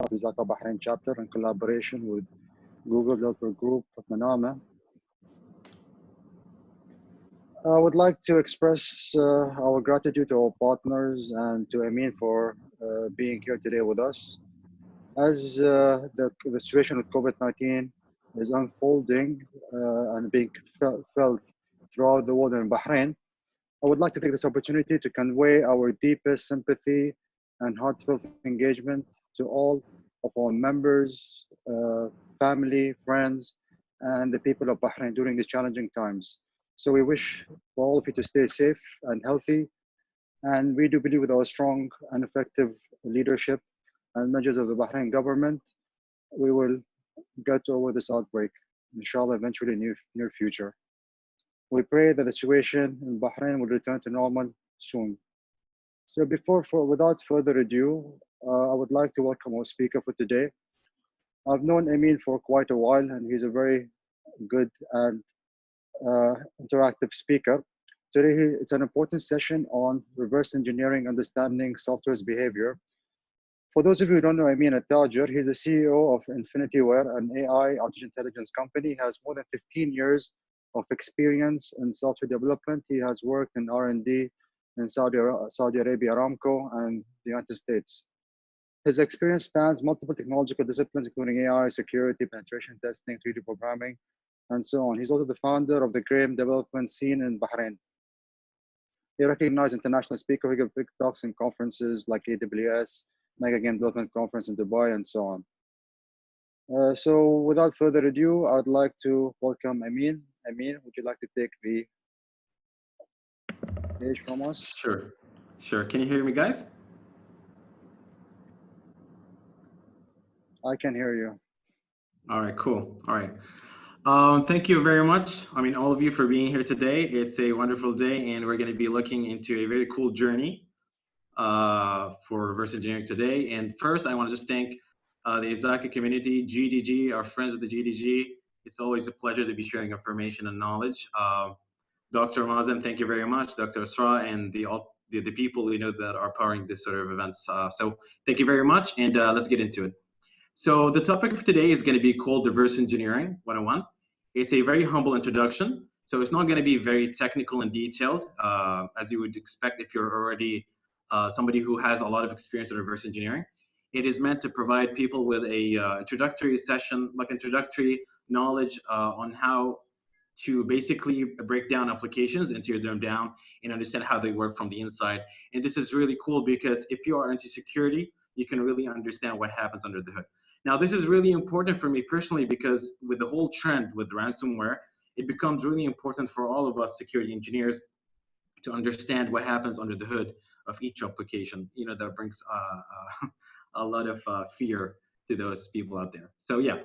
of ISACA Bahrain chapter in collaboration with Google Developer Group of Manama. I would like to express our gratitude to our partners and to Ameen for being here today with us. As the situation with COVID-19 is unfolding and being felt throughout the world in Bahrain, I would like to take this opportunity to convey our deepest sympathy and heartfelt engagement to all of our members, family, friends, and the people of Bahrain during these challenging times. So we wish for all of you to stay safe and healthy. And we do believe with our strong and effective leadership and measures of the Bahrain government, we will get over this outbreak, inshallah, eventually in the near future. We pray that the situation in Bahrain will return to normal soon. So without further ado, I would like to welcome our speaker for today. I've known Ameen for quite a while, and he's a very good and interactive speaker. Today, it's an important session on reverse engineering, understanding software's behavior. For those of you who don't know Ameen Altajer, he's the CEO of INFINITEWARE, an AI artificial intelligence company. He has more than 15 years of experience in software development. He has worked in R&D in Saudi Arabia, Aramco, and the United States. His experience spans multiple technological disciplines, including AI, security, penetration testing, 3D programming, and so on. He's also the founder of the game development scene in Bahrain. He recognized international speaker. He gives big talks in conferences like AWS, Mega Game Development Conference in Dubai, and so on. So without further ado, I'd like to welcome Ameen. Ameen, would you like to take the stage from us? Sure. Can you hear me, guys? I can hear you. All right, cool. All right. Thank you very much. All of you for being here today. It's a wonderful day, and we're going to be looking into a very cool journey for reverse engineering today. And first, I want to just thank the ISACA community, GDG, our friends at the GDG. It's always a pleasure to be sharing information and knowledge. Dr. Mazen, thank you very much. Dr. Asra, and the people that are powering this sort of events. So thank you very much, and let's get into it. So the topic of today is going to be called Reverse Engineering 101. It's a very humble introduction. So it's not going to be very technical and detailed, as you would expect if you're already somebody who has a lot of experience in reverse engineering. It is meant to provide people with a introductory session, like introductory knowledge on how to basically break down applications and tear them down and understand how they work from the inside. And this is really cool because if you are into security, you can really understand what happens under the hood. Now, this is really important for me personally because with the whole trend with ransomware, it becomes really important for all of us security engineers to understand what happens under the hood of each application. That brings a lot of fear to those people out there. So yeah,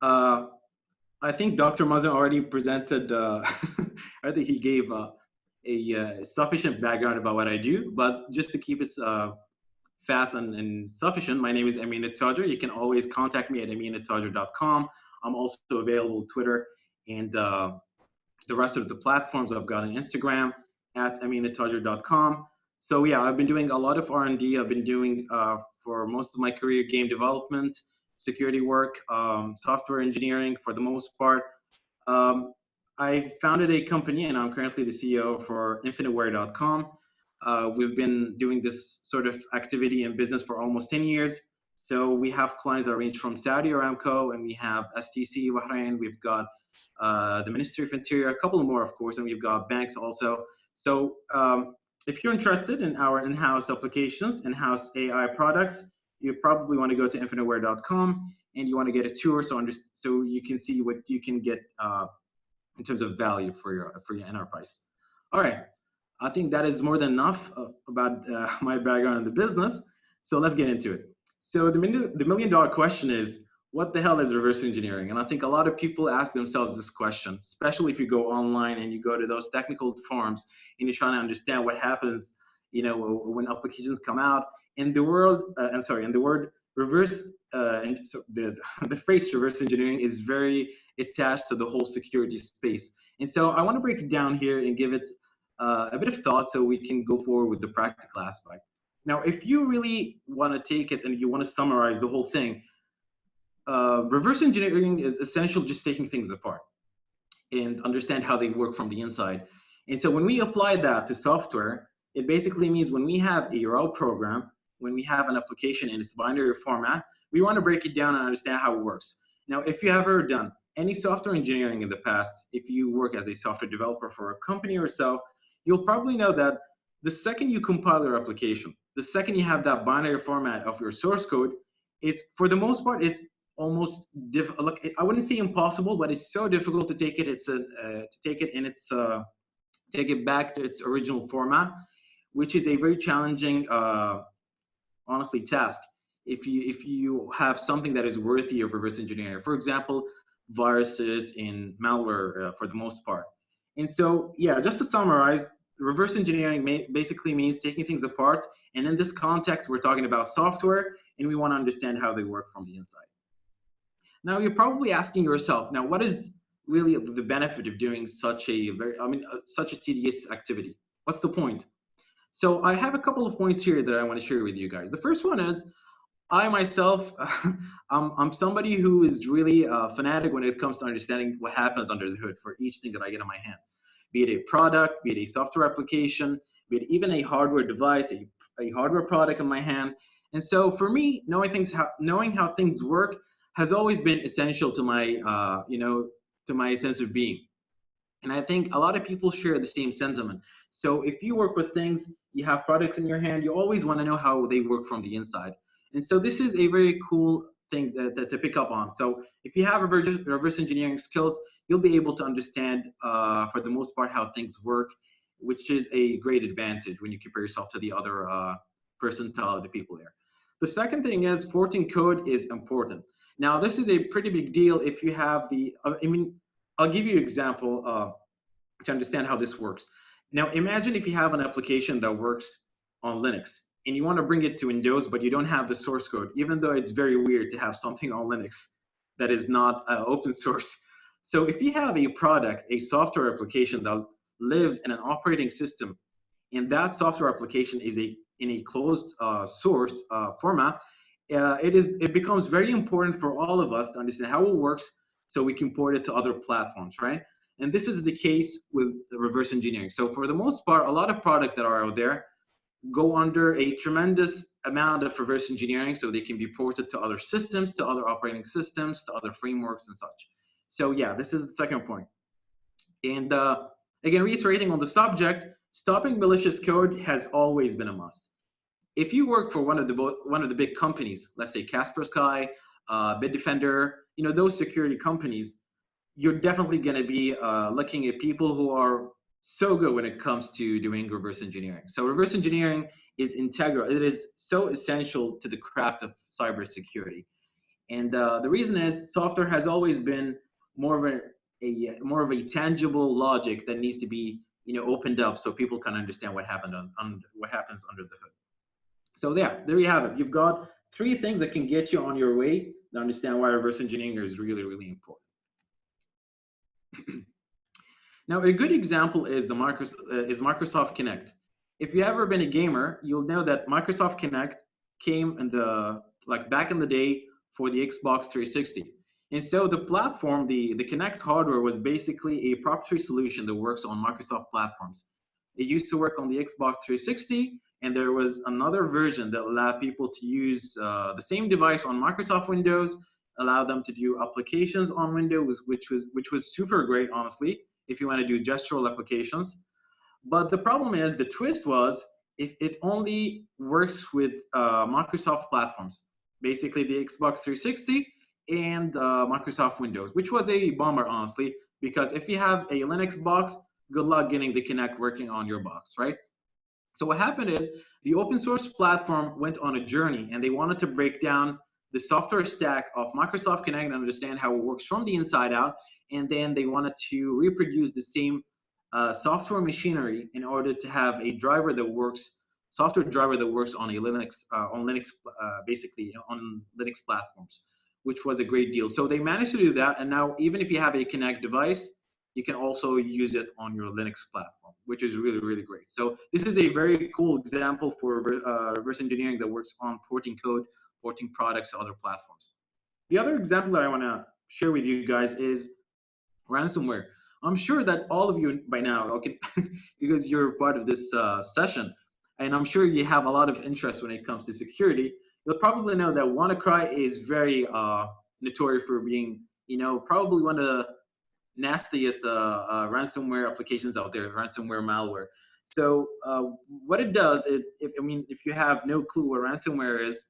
I think Dr. Mazen already presented, I think he gave a sufficient background about what I do, but just to keep it fast and sufficient, my name is Ameen Altajer. You can always contact me at ameenaltajer.com. I'm also available on Twitter and the rest of the platforms. I've got an Instagram at ameenaltajer.com. So yeah, I've been doing a lot of R&D. I've been doing for most of my career game development, security work, software engineering for the most part. I founded a company and I'm currently the CEO for INFINITEWARE.com. We've been doing this sort of activity and business for almost 10 years. So we have clients that range from Saudi Aramco, and we have STC Bahrain. We've got the Ministry of Interior, a couple more, of course, and we've got banks also. So if you're interested in our in-house applications, in-house AI products, you probably want to go to INFINITEWARE.com and you want to get a tour so you can see what you can get in terms of value for your enterprise. All right. I think that is more than enough about my background in the business. So let's get into it. So the million-dollar question is, what the hell is reverse engineering? And I think a lot of people ask themselves this question, especially if you go online and you go to those technical forums and you're trying to understand what happens, when applications come out. In the word reverse, so the phrase reverse engineering is very attached to the whole security space. And so I want to break it down here and give it a bit of thought so we can go forward with the practical aspect. Now, if you really want to take it and you want to summarize the whole thing, reverse engineering is essential just taking things apart and understand how they work from the inside. And so when we apply that to software, it basically means when we have a raw program, when we have an application in its binary format, we want to break it down and understand how it works. Now, if you have ever done any software engineering in the past, if you work as a software developer for a company or so, you'll probably know that the second you compile your application, the second you have that binary format of your source code, it's for the most part, it's almost like I wouldn't say impossible, but it's so difficult to take it. To take it in its take it back to its original format, which is a very challenging, honestly, task. If you have something that is worthy of reverse engineering, for example, viruses and malware for the most part. And so, yeah, just to summarize, reverse engineering basically means taking things apart. And in this context, we're talking about software, and we want to understand how they work from the inside. Now you're probably asking yourself, now what is really the benefit of doing such a such a tedious activity? What's the point? So I have a couple of points here that I want to share with you guys. The first one is I myself, I'm somebody who is really fanatic when it comes to understanding what happens under the hood for each thing that I get in my hand, be it a product, be it a software application, be it even a hardware device, a hardware product in my hand. And so for me, knowing how things work has always been essential to my, to my sense of being. And I think a lot of people share the same sentiment. So if you work with things, you have products in your hand, you always want to know how they work from the inside. And so this is a very cool thing to pick up on. So if you have reverse engineering skills, you'll be able to understand, for the most part, how things work, which is a great advantage when you compare yourself to the other percentile of the people there. The second thing is porting code is important. Now, this is a pretty big deal if you have I'll give you an example to understand how this works. Now, imagine if you have an application that works on Linux and you want to bring it to Windows, but you don't have the source code, even though it's very weird to have something on Linux that is not open source. So if you have a product, a software application that lives in an operating system, and that software application is in a closed source format, it becomes very important for all of us to understand how it works so we can port it to other platforms, right? And this is the case with reverse engineering. So for the most part, a lot of products that are out there go under a tremendous amount of reverse engineering so they can be ported to other systems, to other operating systems, to other frameworks and such. So yeah, this is the second point. And again, reiterating on the subject, stopping malicious code has always been a must. If you work for one of the big companies, let's say Kaspersky, Bitdefender, those security companies, you're definitely going to be looking at people who are so good when it comes to doing reverse engineering. So reverse engineering is integral. It is so essential to the craft of cybersecurity. And the reason is software has always been more of a tangible logic that needs to be opened up so people can understand what happened what happens under the hood. So yeah, there you have it. You've got 3 things that can get you on your way to understand why reverse engineering is really, really important. Now, a good example is Microsoft Connect. If you've ever been a gamer, you'll know that Microsoft Connect came in back in the day for the Xbox 360. And so the platform, the Connect hardware was basically a proprietary solution that works on Microsoft platforms. It used to work on the Xbox 360, and there was another version that allowed people to use the same device on Microsoft Windows, allow them to do applications on Windows, which was super great, honestly, if you want to do gestural applications. But the problem is, the twist was, if it only works with Microsoft platforms, basically the Xbox 360 and Microsoft Windows, which was a bummer, honestly, because if you have a Linux box, good luck getting the Kinect working on your box, right? So what happened is the open source platform went on a journey, and they wanted to break down the software stack of Microsoft Connect and understand how it works from the inside out. And then they wanted to reproduce the same software machinery in order to have a driver that works, software driver that works on a Linux, basically on Linux platforms, which was a great deal. So they managed to do that. And now even if you have a Connect device, you can also use it on your Linux platform, which is really, really great. So this is a very cool example for reverse engineering that works on porting code, porting products to other platforms. The other example that I want to share with you guys is ransomware. I'm sure that all of you by now, okay, because you're part of this session, and I'm sure you have a lot of interest when it comes to security, you'll probably know that WannaCry is very notorious for being, probably one of the nastiest ransomware applications out there, ransomware malware. So what it does is, if you have no clue what ransomware is,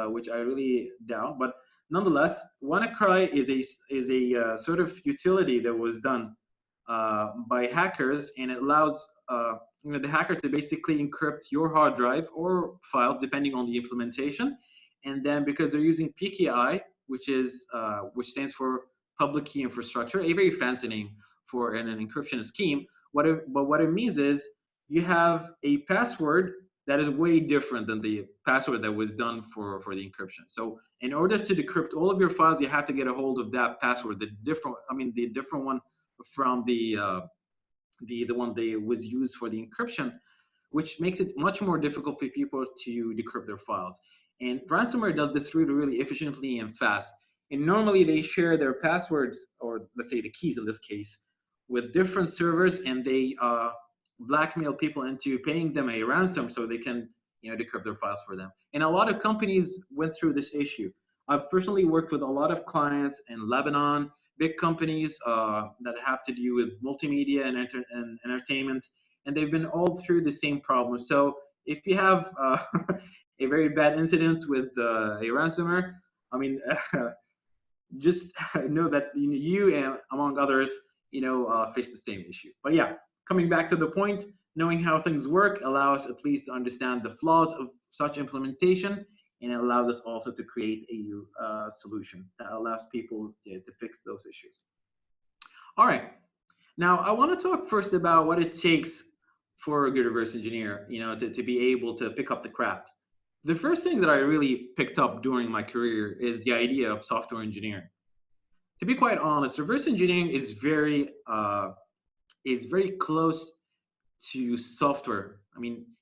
which I really doubt, but nonetheless, WannaCry is a sort of utility that was done by hackers, and it allows the hacker to basically encrypt your hard drive or file, depending on the implementation. And then because they're using PKI, which stands for public key infrastructure, a very fancy name for an encryption scheme. But what it means is you have a password that is way different than the password that was done for the encryption. So in order to decrypt all of your files, you have to get a hold of that password, the different one from the one that was used for the encryption, which makes it much more difficult for people to decrypt their files. And ransomware does this really, really efficiently and fast. And normally they share their passwords, or let's say the keys in this case, with different servers, and they blackmail people into paying them a ransom so they can decrypt their files for them. And a lot of companies went through this issue. I've personally worked with a lot of clients in Lebanon, big companies that have to do with multimedia and entertainment, and they've been all through the same problem. So if you have a very bad incident with a ransomware, just know that you and among others, face the same issue. But yeah, coming back to the point, knowing how things work allows at least to understand the flaws of such implementation, and it allows us also to create a solution that allows people to fix those issues. All right, now I want to talk first about what it takes for a good reverse engineer, to be able to pick up the craft. The first thing that I really picked up during my career is the idea of software engineering. To be quite honest, reverse engineering is very close to software.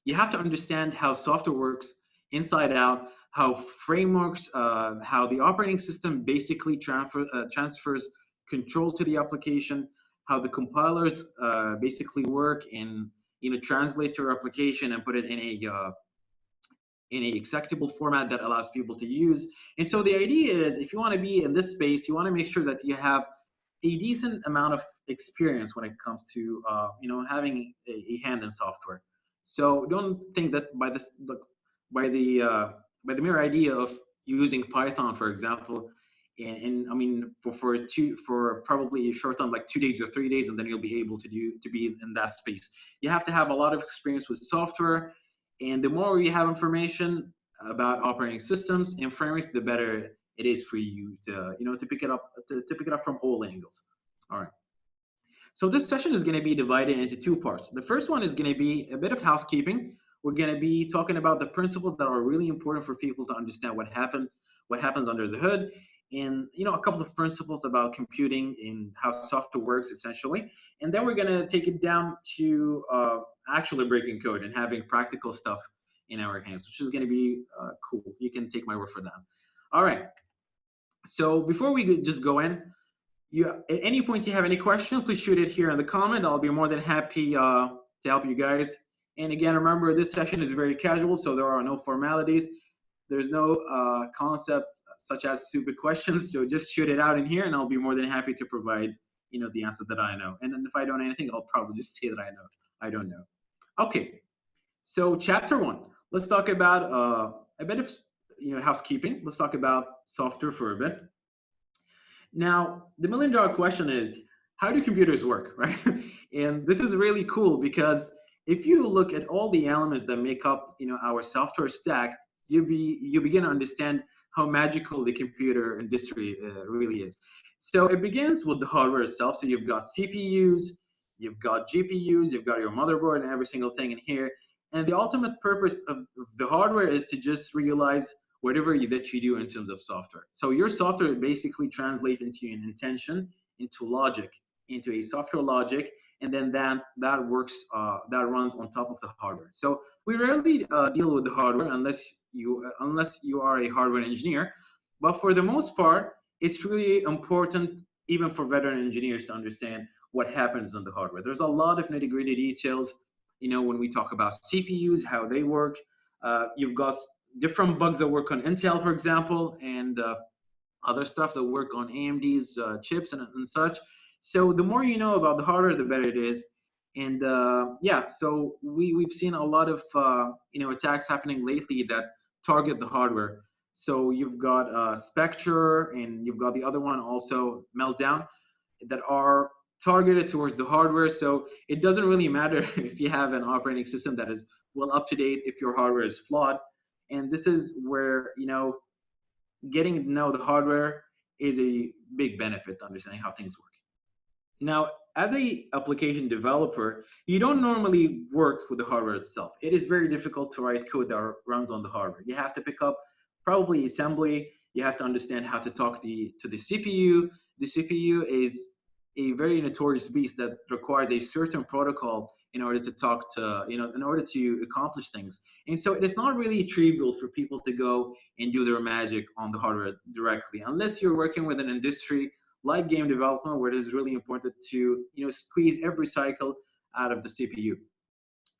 You have to understand how software works inside out, how frameworks, how the operating system basically transfers control to the application, how the compilers basically work and translate your application and put it in a acceptable format that allows people to use. And so the idea is, if you want to be in this space, you want to make sure that you have a decent amount of experience when it comes to having a hand in software. So don't think that by the mere idea of using Python, for example, and for probably a short time, like 2 days or 3 days, and then you'll be able to be in that space. You have to have a lot of experience with software, and the more you have information about operating systems and frameworks, the better it is for you to pick it up from all angles. All right. So this session is going to be divided into two parts. The first one is going to be a bit of housekeeping. We're going to be talking about the principles that are really important for people to understand what happens under the hood, and a couple of principles about computing and how software works essentially. And then we're going to take it down to actually breaking code and having practical stuff in our hands, which is going to be cool. You can take my word for that. All right. So before we just go in, at any point you have any question, please shoot it here in the comment. I'll be more than happy to help you guys. And again, remember, this session is very casual, so there are no formalities. There's no concept such as stupid questions, so just shoot it out in here, and I'll be more than happy to provide the answer that I know. And then if I don't know anything, I'll probably just say that I don't know. Okay, so chapter 1. Let's talk about a bit of housekeeping. Let's talk about software for a bit. Now, the million-dollar question is, how do computers work, right? And this is really cool because if you look at all the elements that make up our software stack, you begin to understand how magical the computer industry really is. So it begins with the hardware itself. So you've got CPUs, you've got GPUs, you've got your motherboard and every single thing in here. And the ultimate purpose of the hardware is to just realize whatever that you do in terms of software. So your software basically translates into an intention, into logic, into a software logic, and then that works, that runs on top of the hardware. So we rarely deal with the hardware unless you are a hardware engineer. But for the most part, it's really important even for veteran engineers to understand what happens on the hardware. There's a lot of nitty-gritty details, when we talk about CPUs, how they work. You've got different bugs that work on Intel, for example, and other stuff that work on AMD's chips and such. So the more you know about the hardware, the better it is. And yeah, so we've seen a lot of attacks happening lately that target the hardware. So you've got Spectre, and you've got the other one also, Meltdown, that are targeted towards the hardware. So it doesn't really matter if you have an operating system that is well up to date if your hardware is flawed. And this is where getting to know the hardware is a big benefit to understanding how things work. Now, as a application developer, you don't normally work with the hardware itself. It is very difficult to write code that runs on the hardware. You have to pick up probably assembly. You have to understand how to talk to the CPU. The CPU is a very notorious beast that requires a certain protocol in order to talk to, in order to accomplish things. And so it is not really trivial for people to go and do their magic on the hardware directly, unless you're working with an industry like game development, where it is really important to squeeze every cycle out of the CPU.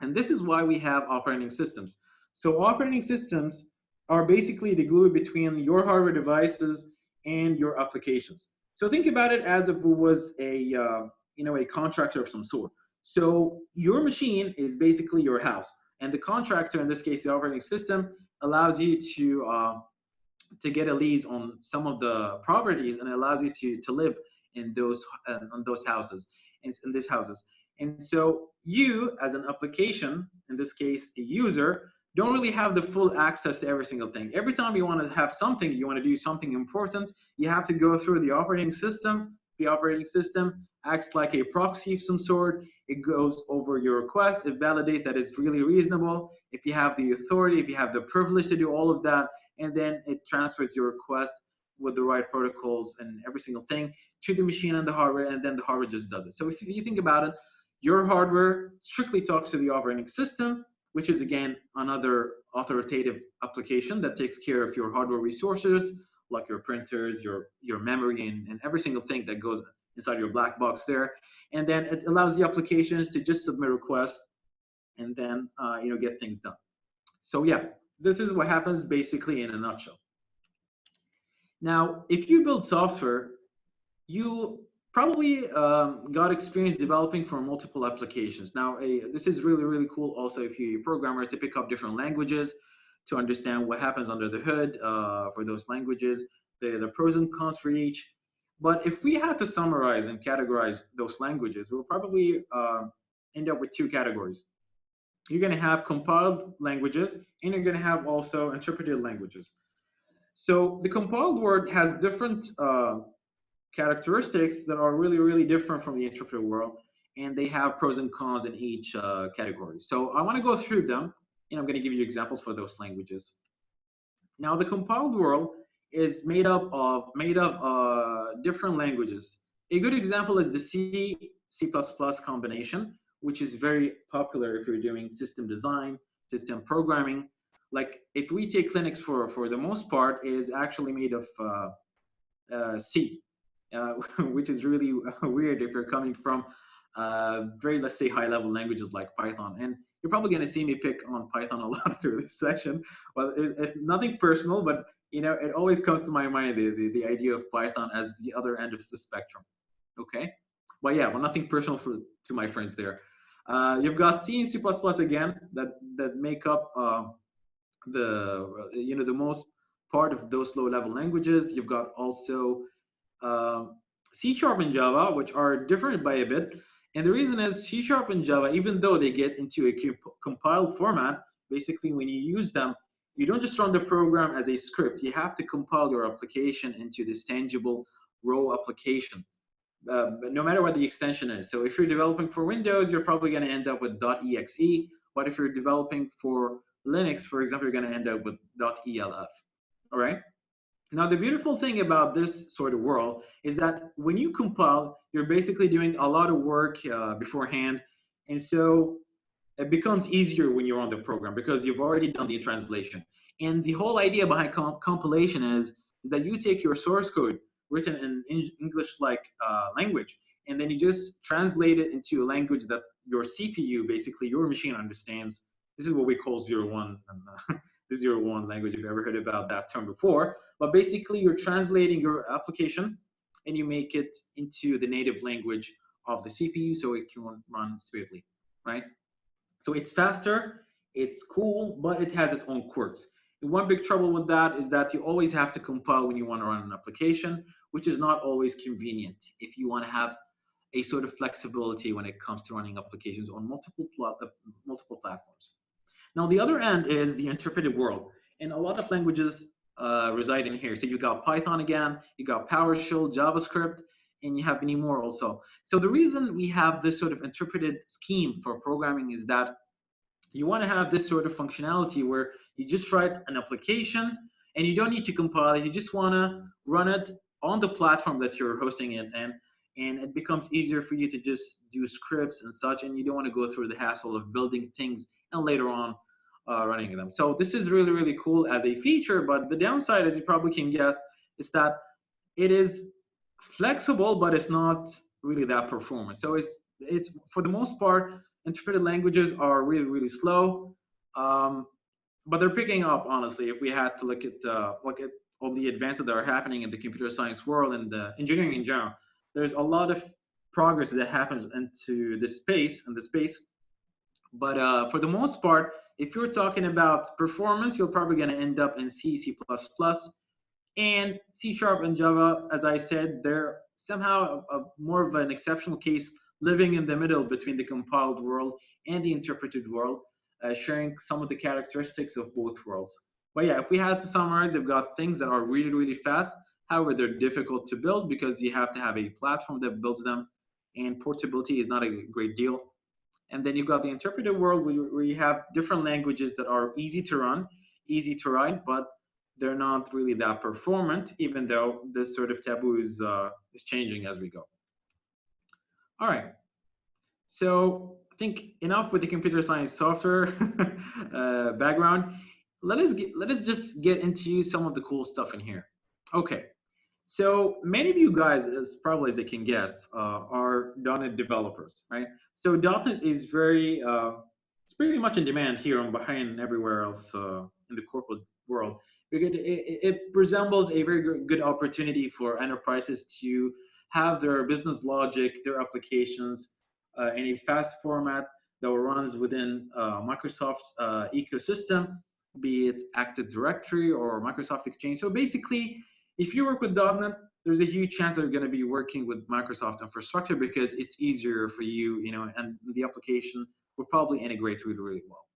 And this is why we have operating systems. So operating systems are basically the glue between your hardware devices and your applications. So think about it as if it was a contractor of some sort. So your machine is basically your house, and the contractor, in this case the operating system, allows you to get a lease on some of the properties, and it allows you to live in those houses, in these houses. And so you, as an application, in this case a user, don't really have the full access to every single thing. Every time you want to have something, you want to do something important, you have to go through the operating system. The operating system acts like a proxy of some sort. It goes over your request. It validates that it's really reasonable. If you have the authority, if you have the privilege to do all of that, and then it transfers your request with the right protocols and every single thing to the machine and the hardware, and then the hardware just does it. So if you think about it, your hardware strictly talks to the operating system, which is again another authoritative application that takes care of your hardware resources, like your printers, your memory, and every single thing that goes inside your black box there. And then it allows the applications to just submit requests and then get things done. So yeah, this is what happens basically in a nutshell. Now, if you build software, you probably got experience developing for multiple applications. Now, this is really, really cool also if you're a programmer, to pick up different languages to understand what happens under the hood for those languages, the pros and cons for each. But if we had to summarize and categorize those languages, we'll probably end up with two categories. You're going to have compiled languages, and you're going to have also interpreted languages. So the compiled word has different characteristics that are really, really different from the interpreted world, and they have pros and cons in each category. So I want to go through them, and I'm going to give you examples for those languages. Now, the compiled world is made up of different languages. A good example is the C++ combination, which is very popular if you're doing system design, system programming. Like if we take Linux for the most part, it is actually made of C. Which is really weird if you're coming from very, let's say, high-level languages like Python. And you're probably going to see me pick on Python a lot through this section. Well, nothing personal, but it always comes to my mind the idea of Python as the other end of the spectrum. Okay, but yeah, well, nothing personal to my friends there. You've got C and C++ again that make up the most part of those low-level languages. You've got also C# and Java, which are different by a bit. And the reason is C# and Java, even though they get into a compiled format, basically when you use them, you don't just run the program as a script. You have to compile your application into this tangible raw application, no matter what the extension is. So if you're developing for Windows, you're probably going to end up with .exe. But if you're developing for Linux, for example, you're going to end up with .elf. All right. Now, the beautiful thing about this sort of world is that when you compile, you're basically doing a lot of work beforehand. And so it becomes easier when you're on the program because you've already done the translation. And the whole idea behind compilation is that you take your source code written in English-like language, and then you just translate it into a language that your CPU, basically your machine, understands. This is what we call 01. This 01 language, if you've ever heard about that term before. But basically, you're translating your application and you make it into the native language of the CPU so it can run smoothly, right? So it's faster, it's cool, but it has its own quirks. And one big trouble with that is that you always have to compile when you want to run an application, which is not always convenient if you want to have a sort of flexibility when it comes to running applications on multiple platforms. Now, the other end is the interpreted world, and a lot of languages reside in here. So you got Python again, you got PowerShell, JavaScript, and you have many more also. So the reason we have this sort of interpreted scheme for programming is that you want to have this sort of functionality where you just write an application and you don't need to compile it. You just want to run it on the platform that you're hosting it in, and it becomes easier for you to just do scripts and such, and you don't want to go through the hassle of building things and later on running them. So this is really, really cool as a feature, but the downside, as you probably can guess, is that it is flexible, but it's not really that performant. So it's for the most part, interpreted languages are really, really slow, but they're picking up. Honestly, if we had to look at all the advances that are happening in the computer science world and the engineering in general, there's a lot of progress that happens into this space and the space. But for the most part, if you're talking about performance, you're probably going to end up in C, C++, and C Sharp and Java. As I said, they're somehow more of an exceptional case, living in the middle between the compiled world and the interpreted world, sharing some of the characteristics of both worlds. But yeah, if we had to summarize, they've got things that are really, really fast. However, they're difficult to build because you have to have a platform that builds them, and portability is not a great deal. And then you've got the interpreted world where you have different languages that are easy to run, easy to write, but they're not really that performant, even though this sort of taboo is changing as we go. All right. So I think enough with the computer science software background. Let us just get into some of the cool stuff in here. Okay. So many of you guys, as probably as I can guess, are .NET developers, right? So .NET is it's pretty much in demand here on Bahrain and everywhere else in the corporate world. Because it resembles a very good opportunity for enterprises to have their business logic, their applications in a fast format that runs within Microsoft's ecosystem, be it Active Directory or Microsoft Exchange. So basically, if you work with .NET, there's a huge chance that you're going to be working with Microsoft infrastructure because it's easier for you, and the application will probably integrate really, really well.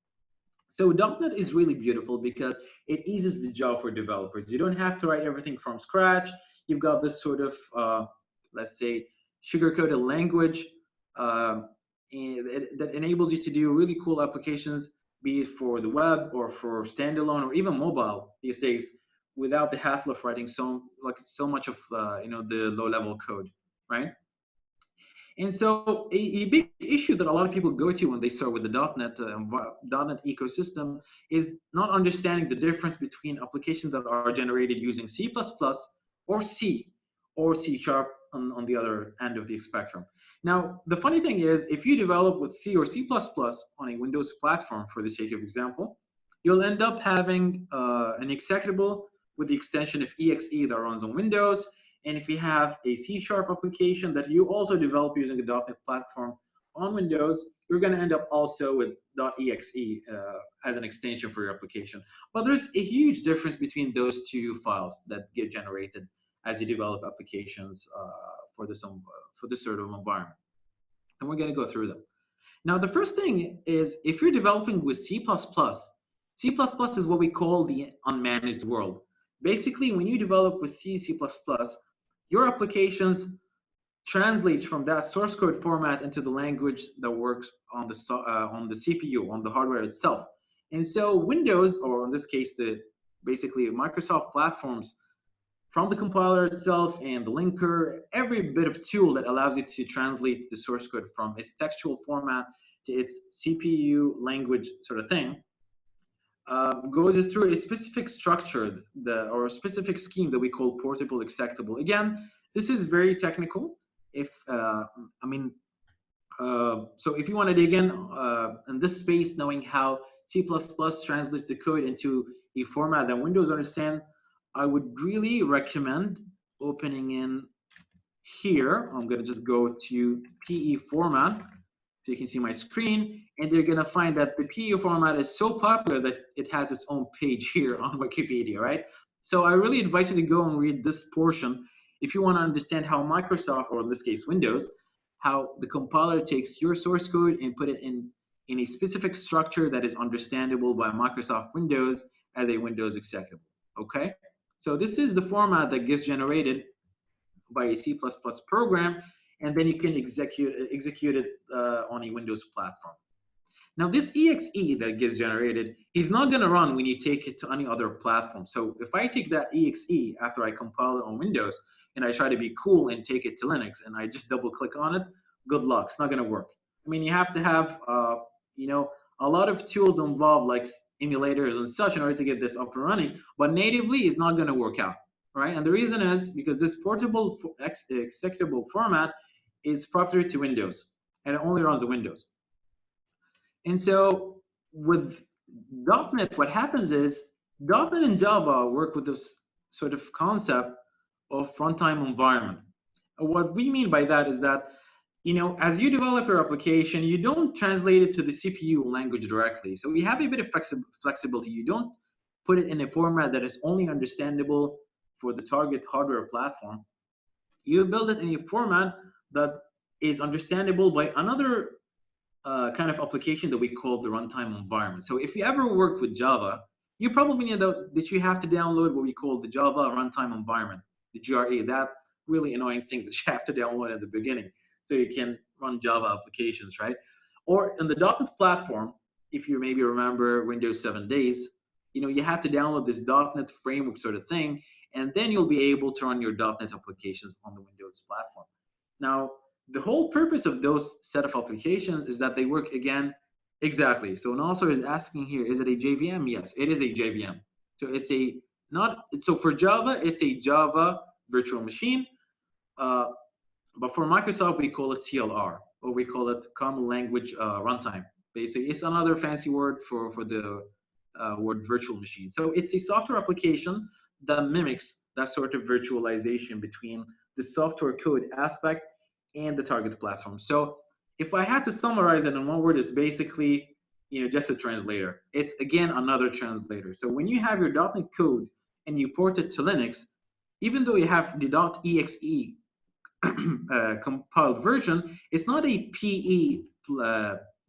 So .NET is really beautiful because it eases the job for developers. You don't have to write everything from scratch. You've got this sort of, let's say, sugar-coated language that enables you to do really cool applications, be it for the web or for standalone or even mobile these days, without the hassle of writing so much of the low-level code, right? And so a big issue that a lot of people go to when they start with the .NET ecosystem is not understanding the difference between applications that are generated using C++ or C or C Sharp on the other end of the spectrum. Now, the funny thing is, if you develop with C or C++ on a Windows platform, for the sake of example, you'll end up having an executable with the extension of exe that runs on Windows. And if you have a C Sharp application that you also develop using a .NET platform on Windows, you're going to end up also with .exe as an extension for your application. But there's a huge difference between those two files that get generated as you develop applications for this sort of environment. And we're going to go through them. Now, the first thing is if you're developing with C++, C++ is what we call the unmanaged world. Basically, when you develop with C, C++, your applications translates from that source code format into the language that works on the CPU, on the hardware itself. And so Windows, or in this case, basically Microsoft platforms, from the compiler itself and the linker, every bit of tool that allows you to translate the source code from its textual format to its CPU language sort of thing, goes through a specific structure or a specific scheme that we call portable executable. Again, this is very technical. If so if you want to dig in this space, knowing how C++ translates the code into a format that Windows understand, I would really recommend opening in here. I'm going to just go to PE format so you can see my screen, and you're going to find that the PE format is so popular that it has its own page here on Wikipedia, right? So I really advise you to go and read this portion if you want to understand how Microsoft, or in this case Windows, how the compiler takes your source code and put it in a specific structure that is understandable by Microsoft Windows as a Windows executable, okay? So this is the format that gets generated by a C++ program, and then you can execute it on a Windows platform. Now this exe that gets generated is not going to run when you take it to any other platform. So if I take that exe after I compile it on Windows and I try to be cool and take it to Linux and I just double click on it, good luck, it's not going to work. I mean, you have to have you know, a lot of tools involved like emulators and such in order to get this up and running, but natively it's not going to work out, right? And the reason is because this portable executable format is proprietary to Windows and it only runs on Windows. And so with .NET, what happens is .NET and Java work with this sort of concept of runtime environment. What we mean by that is that, you know, as you develop your application, you don't translate it to the CPU language directly. So we have a bit of flexibility. You don't put it in a format that is only understandable for the target hardware platform. You build it in a format that is understandable by another kind of application that we call the runtime environment. So if you ever work with Java, you probably know that you have to download what we call the Java runtime environment, the GRE, that really annoying thing that you have to download at the beginning so you can run Java applications, right? Or in the .NET platform, if you maybe remember Windows 7 days, you know, you had to download this .NET framework sort of thing, and then you'll be able to run your .NET applications on the Windows platform. Now, the whole purpose of those set of applications is that they work again exactly. So Nasser is asking here, is it a JVM? Yes, it is a JVM. So it's a so for Java, it's a Java virtual machine. But for Microsoft, we call it CLR, or we call it Common Language Runtime. Basically, it's another fancy word for the word virtual machine. So it's a software application that mimics that sort of virtualization between the software code aspect and the target platform. So if I had to summarize it in one word, it's basically, you know, just a translator. It's again another translator. So when you have your .NET code and you port it to Linux, even though you have the .exe compiled version, it's not a PE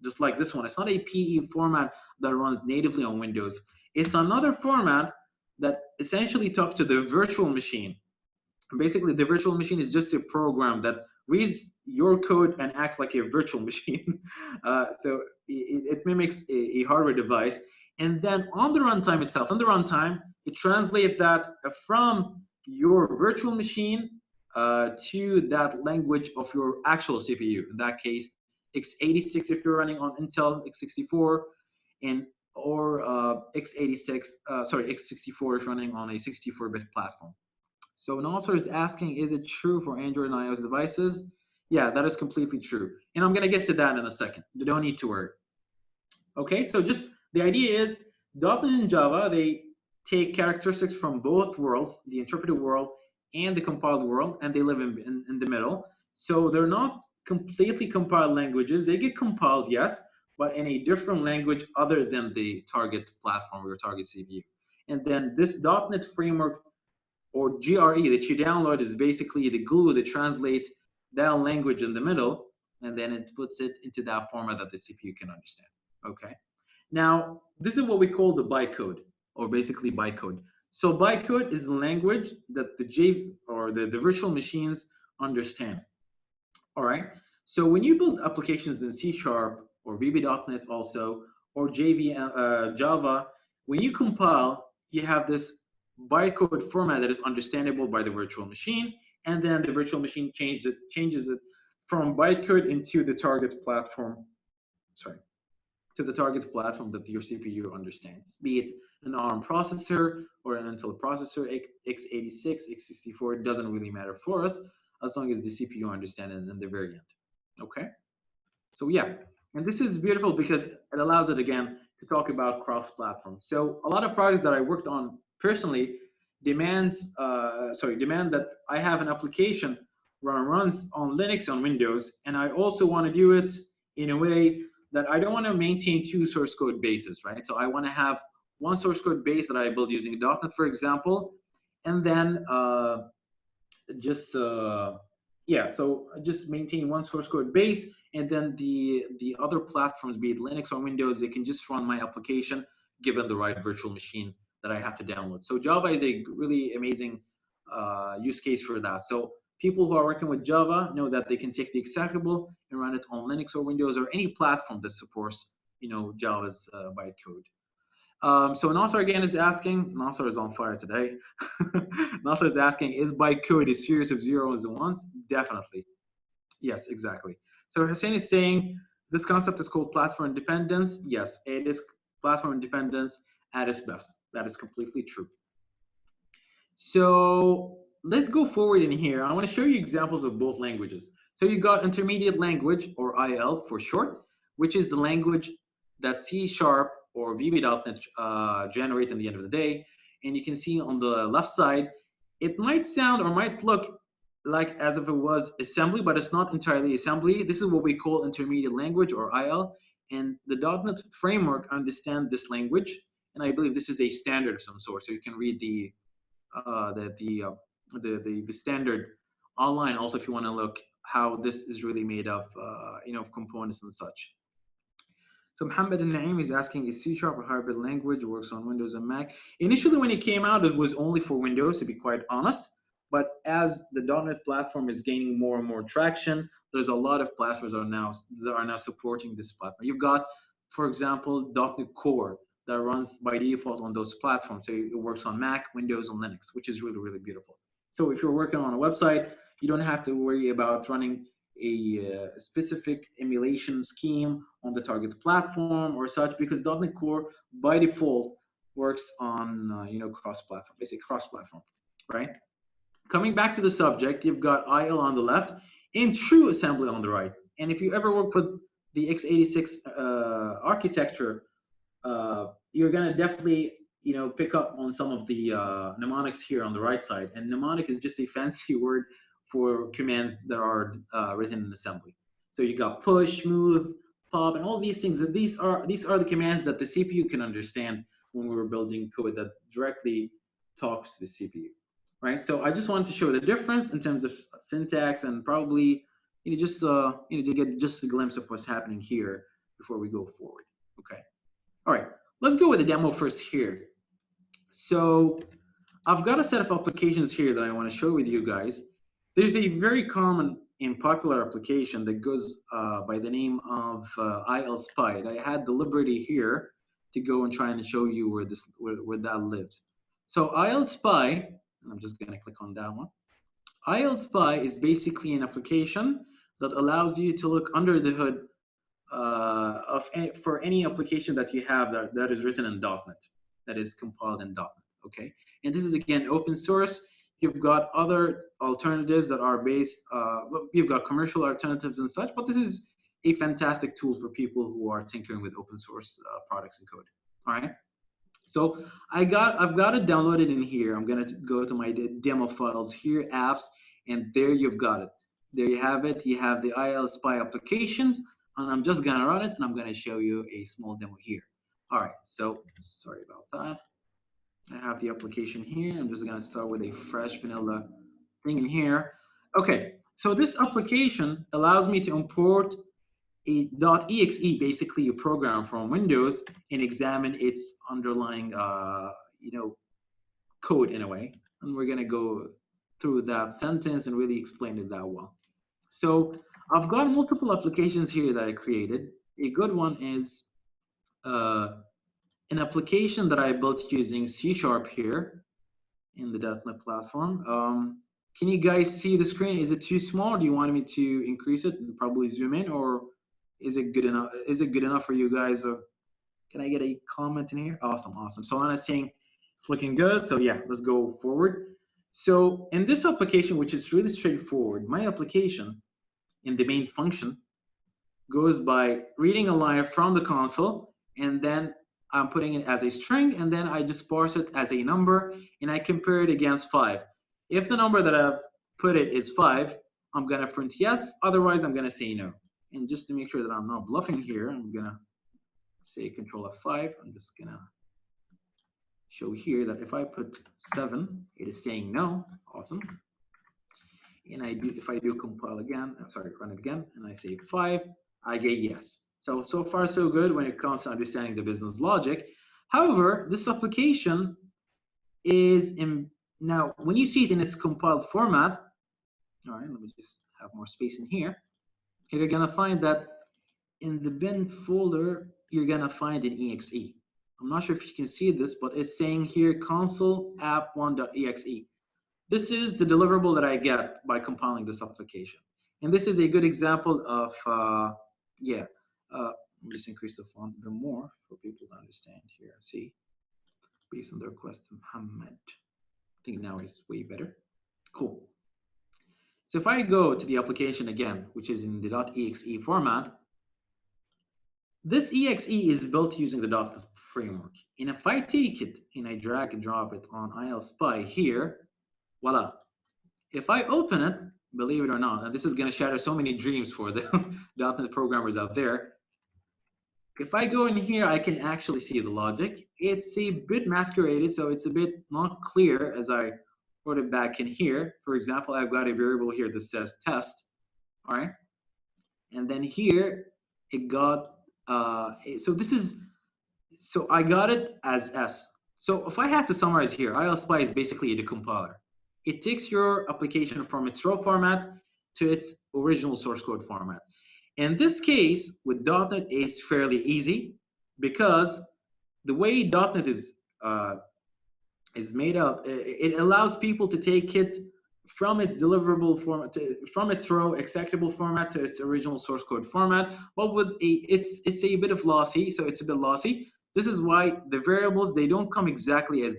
just like this one. It's not a PE format that runs natively on Windows. It's another format that essentially talks to the virtual machine. Basically, the virtual machine is just a program that reads your code and acts like a virtual machine. So it mimics a hardware device. And then on the runtime itself, on the runtime, it translates that from your virtual machine to that language of your actual CPU. In that case, x86 if you're running on Intel x64, and or x86, x64 if running on a 64-bit platform. So Nasser is asking, is it true for Android and iOS devices? Yeah, that is completely true. And I'm going to get to that in a second. You don't need to worry. Okay, so just the idea is .NET and Java, they take characteristics from both worlds, the interpreted world and the compiled world, and they live in the middle. So they're not completely compiled languages. They get compiled, yes, but in a different language other than the target platform or target CPU. And then this .NET framework or GRE that you download is basically the glue that translates that language in the middle, and then it puts it into that format that the CPU can understand. Okay. Now, this is what we call the bytecode, or basically bytecode. So bytecode is the language that the virtual machines understand. All right. So when you build applications in C# or VB.NET also, or Java, when you compile, you have this bytecode format that is understandable by the virtual machine, and then the virtual machine changes it from bytecode into the target platform, sorry, to the target platform that your CPU understands, be it an ARM processor or an Intel processor, x86, x64, it doesn't really matter for us as long as the CPU understands it in the variant. Okay, so yeah, and this is beautiful because it allows it again to talk about cross-platform. So a lot of projects that I worked on personally demand that I have an application runs on Linux on Windows, and I also want to do it in a way that I don't want to maintain two source code bases, right? So I want to have one source code base that I build using .NET, for example, and then just yeah, so just maintain one source code base, and then the other platforms, be it Linux or Windows, they can just run my application given the right virtual machine that I have to download. So Java is a really amazing use case for that. So people who are working with Java know that they can take the executable and run it on Linux or Windows or any platform that supports, you know, Java's bytecode. So Nasser again is asking, Nasser is on fire today. Nasser is asking, is bytecode a series of zeros and ones? Definitely. Yes, exactly. So Hussein is saying, this concept is called platform independence. Yes, it is platform independence at its best. That is completely true. So let's go forward in here. I want to show you examples of both languages. So you got intermediate language, or IL for short, which is the language that C# or VB.NET generate in the end of the day. And you can see on the left side, it might sound or might look like as if it was assembly, but it's not entirely assembly. This is what we call intermediate language, or IL. And the .NET framework understands this language. And I believe this is a standard of some sort. So you can read the standard online also if you want to look how this is really made of you know, of components and such. So Muhammad Naeem is asking, is C# a hybrid language, works on Windows and Mac? Initially when it came out, it was only for Windows, to be quite honest, but as the .NET platform is gaining more and more traction, there's a lot of platforms that are now supporting this platform. You've got, for example, .NET Core that runs by default on those platforms. So it works on Mac, Windows, and Linux, which is really, really beautiful. So if you're working on a website, you don't have to worry about running a specific emulation scheme on the target platform or such, because .NET Core by default works on you know, cross-platform, basically cross-platform, right? Coming back to the subject, you've got IL on the left and true assembly on the right. And if you ever work with the x86 architecture, you're gonna definitely, you know, pick up on some of the mnemonics here on the right side. And mnemonic is just a fancy word for commands that are written in assembly. So you got push, move, pop, and all these things. These are the commands that the CPU can understand when we were building code that directly talks to the CPU, right? So I just wanted to show the difference in terms of syntax, and probably, you know, just you know, to get just a glimpse of what's happening here before we go forward. Okay. All right, let's go with the demo first here. So I've got a set of applications here that I want to share with you guys. There's a very common and popular application that goes by the name of IL Spy. I had the liberty here to go and try and show you where that lives. So IL Spy, and I'm just going to click on that one. IL Spy is basically an application that allows you to look under the hood for any application that you have that is written in .NET, that is compiled in .NET, okay? And this is, again, open source. You've got other alternatives that are based, you've got commercial alternatives and such, but this is a fantastic tool for people who are tinkering with open source products and code, all right? So I've got it downloaded in here. I'm gonna go to my demo files here, apps, and there you've got it. There you have it. You have the IL Spy applications, and I'm just gonna run it, and I'm gonna show you a small demo here. All right, so sorry about that. I have the application here. I'm just gonna start with a fresh vanilla thing in here. Okay, so this application allows me to import a .exe, basically a program from Windows, and examine its underlying, you know, code in a way. And we're gonna go through that sentence and really explain it that well. So I've got multiple applications here that I created. A good one is an application that I built using C# here. in the .NET platform. Can you guys see the screen? Is it too small? Do you want me to increase it and probably zoom in, or is it good enough? Is it good enough for you guys? Can I get a comment in here? Awesome, awesome. So Lana's saying it's looking good. So yeah, let's go forward. So in this application, which is really straightforward, my application in the main function goes by reading a line from the console, and then I'm putting it as a string, and then I just parse it as a number, and I compare it against 5. If the number that I've put it is 5, I'm gonna print yes, otherwise I'm gonna say no. And just to make sure that I'm not bluffing here, I'm gonna say Control F5. I'm just gonna show here that if I put 7, it is saying no. Awesome. And if I do compile again, I'm sorry, run it again, and I say 5, I get yes. So far so good when it comes to understanding the business logic. However, this application is now when you see it in its compiled format, all right, let me just have more space in here. You're gonna find that in the bin folder, you're gonna find an exe. I'm not sure if you can see this, but it's saying here console app1.exe. This is the deliverable that I get by compiling this application. And this is a good example of, let me just increase the font a bit more for people to understand here. See, based on the request of Muhammad. I think now it's way better. Cool. So if I go to the application again, which is in the .exe format, this exe is built using the .NET framework. And if I take it and I drag and drop it on ILSpy here, voila. If I open it, believe it or not, and this is going to shatter so many dreams for the .NET programmers out there. If I go in here, I can actually see the logic. It's a bit masqueraded, so it's a bit not clear as I put it back in here. For example, I've got a variable here that says test, all right? And then here, it got, so I got it as S. So if I have to summarize here, ILSpy is basically a decompiler. It takes your application from its raw format to its original source code format. In this case, with .NET, it's fairly easy because the way .NET is made up, it allows people to take it from its deliverable format, from its raw executable format to its original source code format. But with it's a bit of lossy, so it's a bit lossy. This is why the variables, they don't come exactly as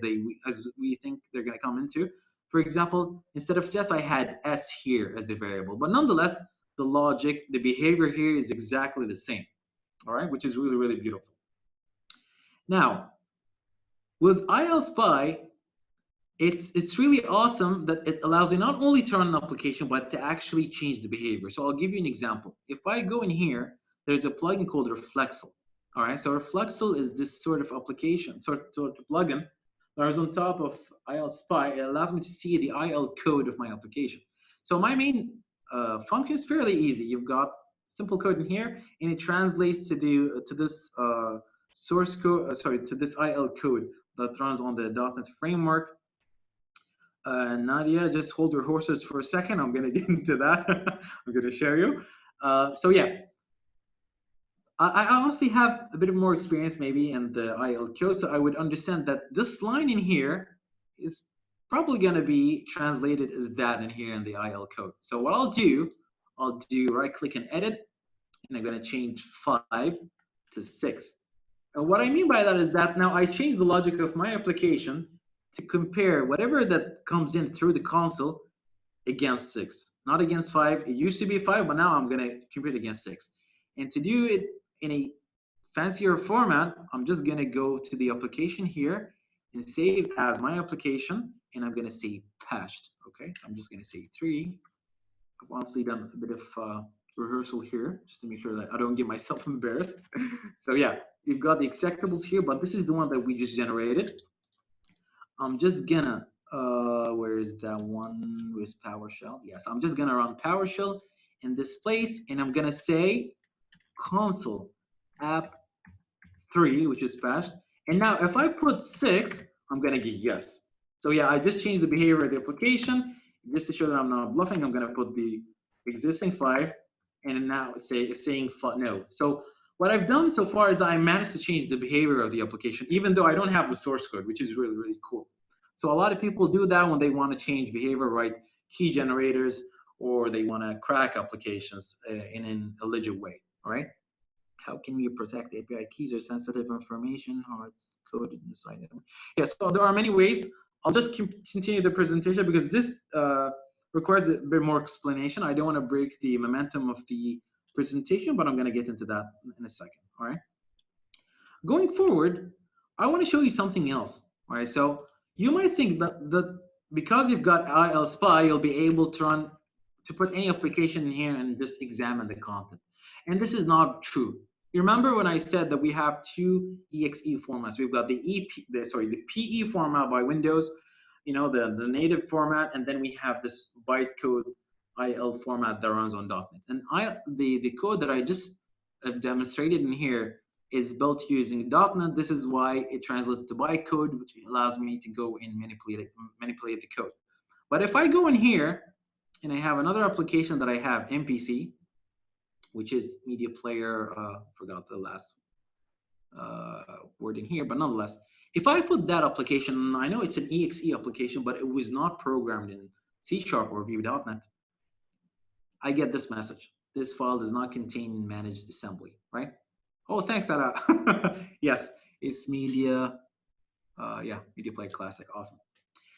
we think they're going to come into. For example, instead of just I had S here as the variable, but nonetheless, the logic, the behavior here is exactly the same, all right, which is really, really beautiful. Now, with ILSpy, it's really awesome that it allows you not only to run an application, but to actually change the behavior. So I'll give you an example. If I go in here, there's a plugin called Reflexel, all right? So Reflexel is this sort of application, sort of plugin that is on top of ILSpy. It allows me to see the IL code of my application. So my main function is fairly easy. You've got simple code in here, and it translates to this source code, to this IL code that runs on the .NET framework. Nadia, just hold your horses for a second. I'm gonna get into that. I'm gonna share you. So yeah, I honestly have a bit of more experience maybe in the IL code, so I would understand that this line in here is probably going to be translated as that in here in the IL code. So what I'll do right click and edit, and I'm going to change 5 to 6. And what I mean by that is that now I change the logic of my application to compare whatever that comes in through the console against 6, not against 5. It used to be 5, but now I'm going to compare it against 6. And to do it in a fancier format, I'm just going to go to the application here and save as my application, and I'm going to say patched. Okay, so I'm just going to say 3. I've honestly done a bit of rehearsal here just to make sure that I don't get myself embarrassed. So yeah, you've got the executables here, but this is the one that we just generated. I'm just gonna where is that one? Where's PowerShell? Yes, I'm just gonna run PowerShell in this place, and I'm gonna say console app 3, which is patched. And now if I put 6, I'm gonna get yes. So yeah, I just changed the behavior of the application just to show that I'm not bluffing. I'm gonna put the existing 5, and now it's saying no. So what I've done so far is I managed to change the behavior of the application, even though I don't have the source code, which is really, really cool. So a lot of people do that when they want to change behavior, write key generators, or they want to crack applications in an illegit way. All right. How can we protect API keys or sensitive information, how it's coded inside them? Yeah, so there are many ways. I'll just continue the presentation because this requires a bit more explanation. I don't want to break the momentum of the presentation, but I'm going to get into that in a second. All right. Going forward, I want to show you something else. All right. So you might think that because you've got IL-SPY, you'll be able to put any application in here and just examine the content. And this is not true. You remember when I said that we have two exe formats? We've got the the PE format by Windows, the native format, and then we have this bytecode IL format that runs on .NET. And the code that I just demonstrated in here is built using .NET. This is why it translates to bytecode, which allows me to go and manipulate the code. But if I go in here and I have another application that I have, MPC, which is media player, forgot the last word in here, but nonetheless, if I put that application, I know it's an exe application, but it was not programmed in C# or Vue.NET, I get this message. This file does not contain managed assembly, right? Oh, thanks, Sarah. Yes, it's media, media player classic, awesome.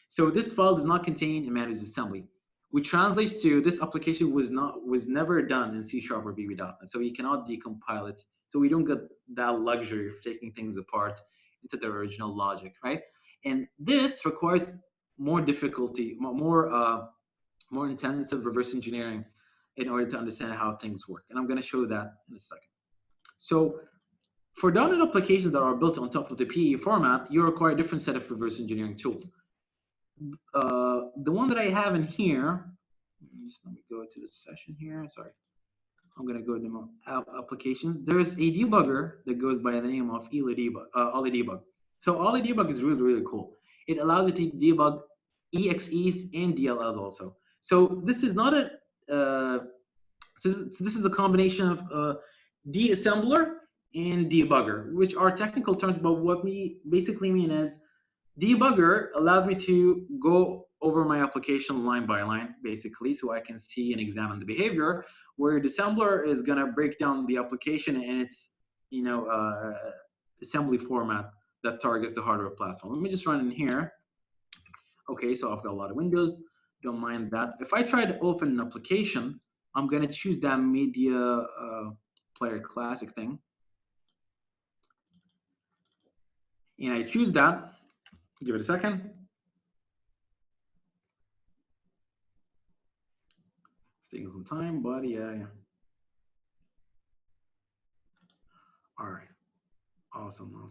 So this file does not contain a managed assembly, which translates to this application was never done in C# or Vue.NET, so you cannot decompile it. So we don't get that luxury of taking things apart into their original logic, right? And this requires more difficulty, more intensive reverse engineering in order to understand how things work. And I'm going to show that in a second. So for .NET applications that are built on top of the PE format, you require a different set of reverse engineering tools. The one that I have in here, let me go to the session here. Sorry, I'm going to go to applications. There's a debugger that goes by the name of OllyDebug. So OllyDebug is really, really cool. It allows you to debug EXEs and DLLs also. So this is not so this is a combination of deassembler and debugger, which are technical terms, but what we basically mean is debugger allows me to go over my application line by line, basically, so I can see and examine the behavior, where deassembler is going to break down the application and its assembly format that targets the hardware platform. Let me just run in here. Okay, so I've got a lot of windows, don't mind that. If I try to open an application, I'm going to choose that media player classic thing. And I choose that. Give it a second. It's taking some time, but yeah. All right. Awesome.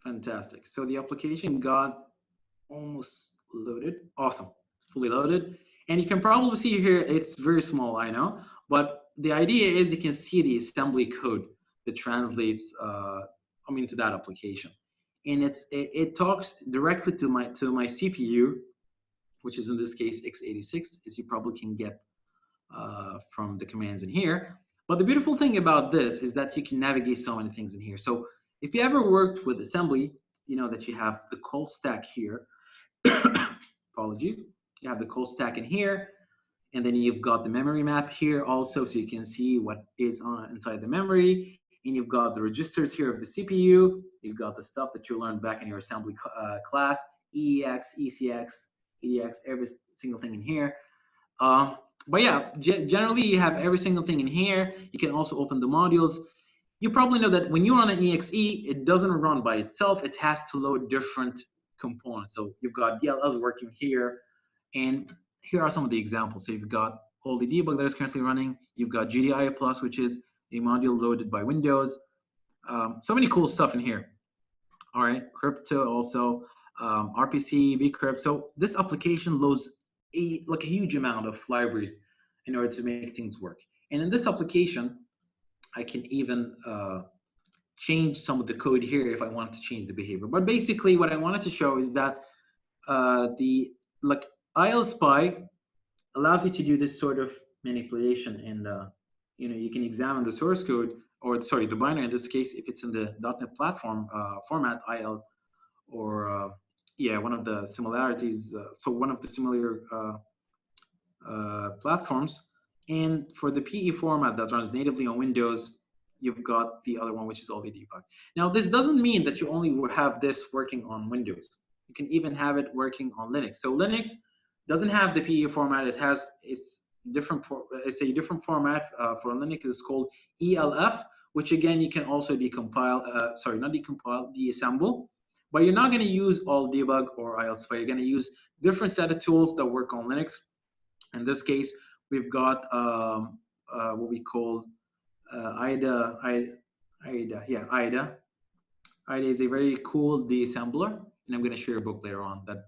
Fantastic. So the application got almost loaded. Awesome. Fully loaded. And you can probably see here, it's very small, I know. But the idea is you can see the assembly code that translates to that application. And it talks directly to my CPU, which is in this case x86, as you probably can get from the commands in here. But the beautiful thing about this is that you can navigate so many things in here. So if you ever worked with assembly, you know that you have the call stack here. Apologies. You have the call stack in here, and then you've got the memory map here also, so you can see what is inside the memory. And you've got the registers here of the CPU. You've got the stuff that you learned back in your assembly class, EEX, ECX, EDX, every single thing in here. But yeah, generally you have every single thing in here. You can also open the modules. You probably know that when you run an EXE, it doesn't run by itself. It has to load different components. So you've got DLLs working here, and here are some of the examples. So you've got OllyDebug that is currently running. You've got GDI Plus, which is a module loaded by Windows. So many cool stuff in here. All right, crypto also, RPC, vcrypt. So this application loads a huge amount of libraries in order to make things work. And in this application, I can even change some of the code here if I wanted to change the behavior. But basically, what I wanted to show is that the IL-SPY allows you to do this sort of manipulation, and you can examine the source code, or sorry, the binary in this case, if it's in the .NET platform format IL or yeah, one of the similarities. So one of the similar platforms. And for the PE format that runs natively on Windows, you've got the other one, which is only debug. Now, this doesn't mean that you only will have this working on Windows. You can even have it working on Linux. So Linux doesn't have the PE format. It has it's different. It's a different format for Linux. It's called ELF, which again you can also decompile. Sorry, not decompile, deassemble. But you're not going to use all debug or ILSpy. You're going to use different set of tools that work on Linux. In this case, we've got what we call IDA. Yeah, IDA. IDA is a very cool deassembler, and I'm going to share a book later on that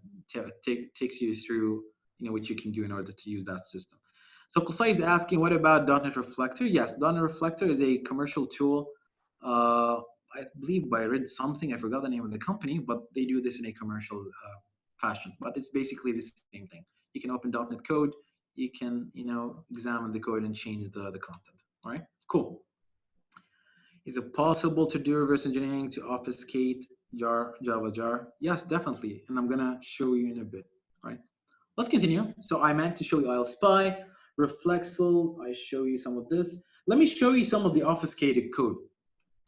takes you through, what you can do in order to use that system. So Qusay is asking, what about .NET Reflector? Yes, .NET Reflector is a commercial tool. I believe by Red something, I forgot the name of the company, but they do this in a commercial fashion. But it's basically the same thing. You can open .NET code, you can, examine the code and change the content. All right, cool. Is it possible to do reverse engineering to obfuscate Java jar? Yes, definitely. And I'm gonna show you in a bit. All right, let's continue. So I meant to show you ILSpy, Reflexel. I show you some of this. Let me show you some of the obfuscated code.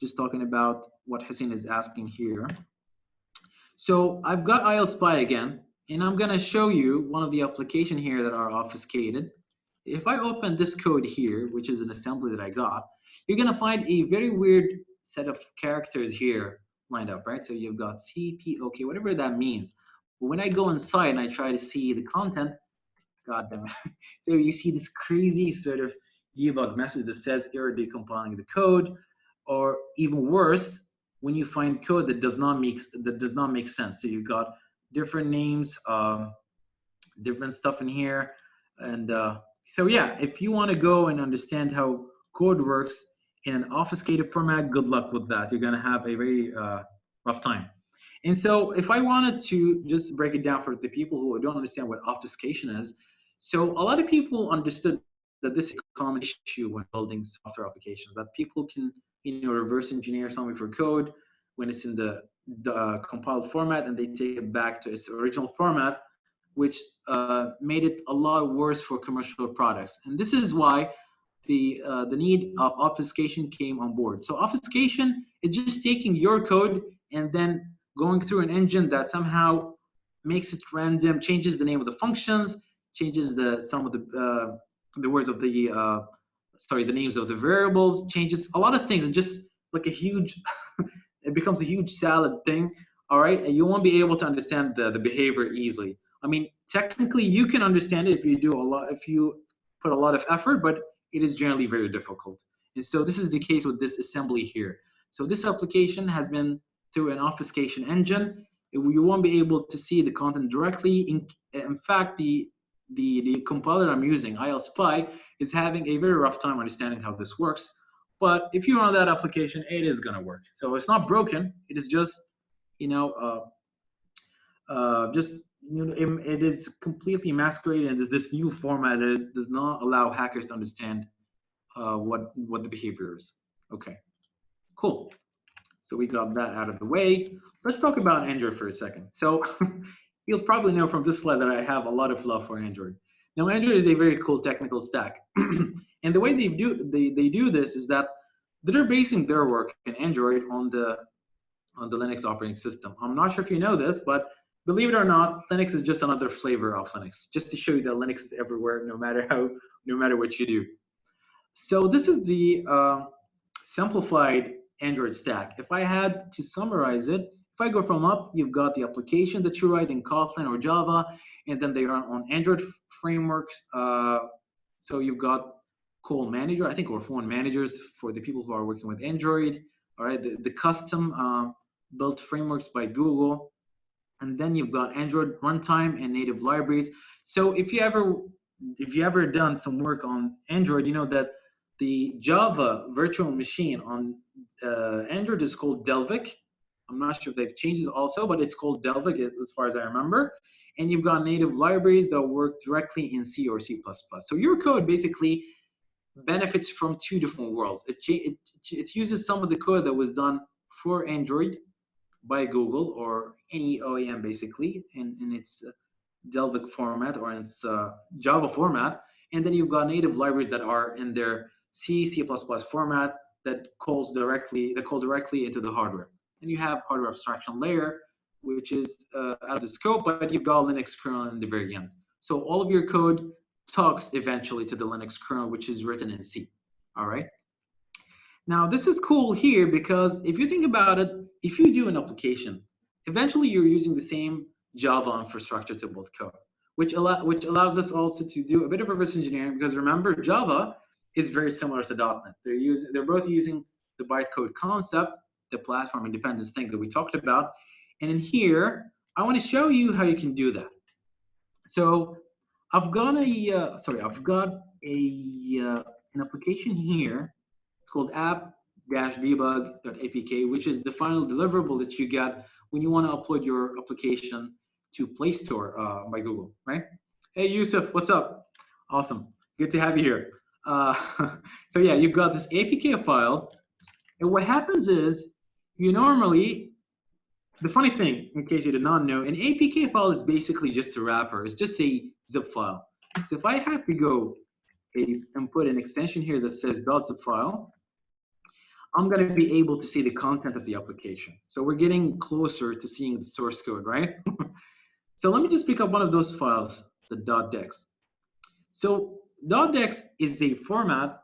Just talking about what Hussein is asking here. So I've got ILSpy again, and I'm gonna show you one of the application here that are obfuscated. If I open this code here, which is an assembly that I got, you're gonna find a very weird set of characters here lined up, right? So you've got C, P, OK, whatever that means. But when I go inside and I try to see the content, God damn it. So you see this crazy sort of debug message that says error decompiling the code, or even worse, when you find code that does not make sense. So you've got different names, different stuff in here, and so yeah, if you want to go and understand how code works in an obfuscated format, good luck with that. You're going to have a very rough time. And so if I wanted to just break it down for the people who don't understand what obfuscation is, so a lot of people understood that this is a common issue when building software applications, that people can reverse engineer something for code when it's in the compiled format, and they take it back to its original format, which made it a lot worse for commercial products. And this is why the need of obfuscation came on board. So obfuscation is just taking your code and then going through an engine that somehow makes it random, changes the name of the functions, changes some of the words of the the names of the variables, changes a lot of things. It's just like a huge, it becomes a huge salad thing. All right, and you won't be able to understand the behavior easily. I mean, technically you can understand it if you put a lot of effort, but it is generally very difficult. And so this is the case with this assembly here. So this application has been through an obfuscation engine. You won't be able to see the content directly. In fact, the compiler I'm using, ILSpy, is having a very rough time understanding how this works. But if you run that application, it is going to work. So it's not broken. It is just, it is completely masqueraded into this new format that does not allow hackers to understand what the behavior is. Okay, cool. So we got that out of the way. Let's talk about Android for a second. So you'll probably know from this slide that I have a lot of love for Android. Now, Android is a very cool technical stack. And the way they do this is that they're basing their work in Android on the Linux operating system. I'm not sure if you know this, but believe it or not, Linux is just another flavor of Linux, just to show you that Linux is everywhere, no matter what you do. So this is the simplified Android stack. If I had to summarize it, if I go from up, you've got the application that you write in Kotlin or Java, and then they run on Android frameworks. So you've got call manager, I think, or phone managers for the people who are working with Android. All right, the custom built frameworks by Google. And then you've got Android runtime and native libraries. So if you ever done some work on Android, you know that the Java virtual machine on Android is called Delvik. I'm not sure if they've changed it also, but it's called Delvik as far as I remember. And you've got native libraries that work directly in C or C++. So your code basically benefits from two different worlds. It uses some of the code that was done for Android by Google or any OEM basically in its Delphic format or in its Java format. And then you've got native libraries that are in their C, C++ format that call directly into the hardware. And you have hardware abstraction layer, which is out of the scope, but you've got Linux kernel in the very end. So all of your code talks eventually to the Linux kernel, which is written in C. All right. Now this is cool here because if you think about it, if you do an application, eventually you're using the same Java infrastructure to build code, which allows us also to do a bit of reverse engineering because remember Java is very similar to .NET. They're both using the bytecode concept, the platform independence thing that we talked about, and in here I want to show you how you can do that. So I've got a an application here. It's called app-debug.apk, which is the final deliverable that you get when you want to upload your application to Play Store by Google, right? Hey, Yusuf, what's up? Awesome. Good to have you here. So yeah, you've got this APK file. And what happens is you normally, the funny thing, in case you did not know, an APK file is basically just a wrapper. It's just a zip file. So if I had to go and put an extension here that says .zip file, I'm going to be able to see the content of the application. So we're getting closer to seeing the source code, right? So let me just pick up one of those files, the .dex. So .dex is a format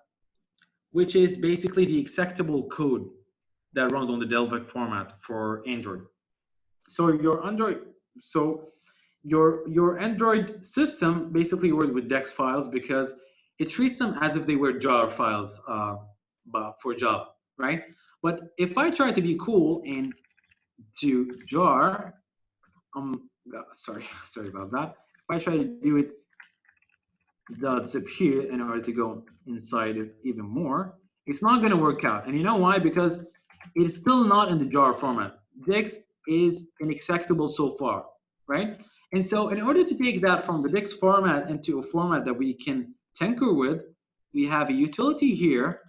which is basically the executable code that runs on the Delphic format for Android. So your Android system basically works with DEX files because it treats them as if they were jar files for Java, right? But if I try to be cool and to jar, sorry about that. If I try to do it .zip here in order to go inside it even more, it's not going to work out. And you know why? Because it's still not in the jar format. DEX is unacceptable so far, right? And so in order to take that from the DEX format into a format that we can tinker with, we have a utility here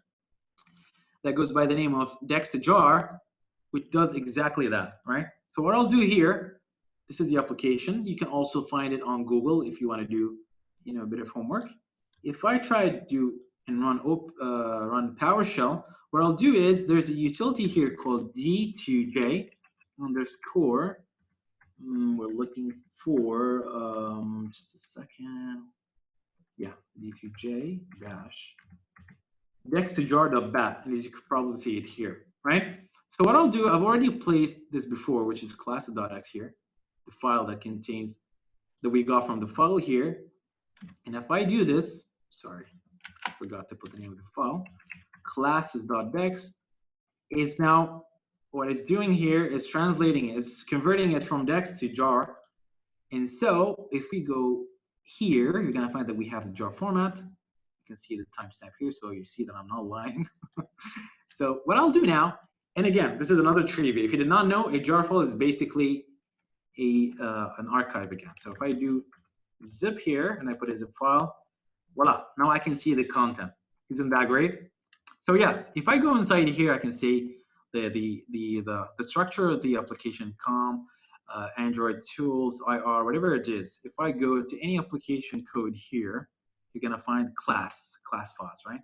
that goes by the name of DEX to jar, which does exactly that, right? So what I'll do here, this is the application. You can also find it on Google if you want to do, a bit of homework. If I try to do and run PowerShell, what I'll do is there's a utility here called D2J underscore. We're looking for just a second. Yeah, D2J dash dex to jar.bat, and as you could probably see it here, right? So what I'll do, I've already placed this before, which is class.x here, the file that we got from the file here. And if I do this, sorry, I forgot to put the name of the file, classes.dex is now, what it's doing here is translating it, it's converting it from dex to jar. And so if we go here, you're gonna find that we have the jar format. You can see the timestamp here, so you see that I'm not lying. So what I'll do now, and again, this is another trivia. If you did not know, a jar file is basically an archive again. So if I do zip here and I put a zip file, voila, now I can see the content. Isn't that great? So yes, if I go inside here, I can see the structure of the application, COM, Android tools, IR, whatever it is. If I go to any application code here, you're gonna find class files, right?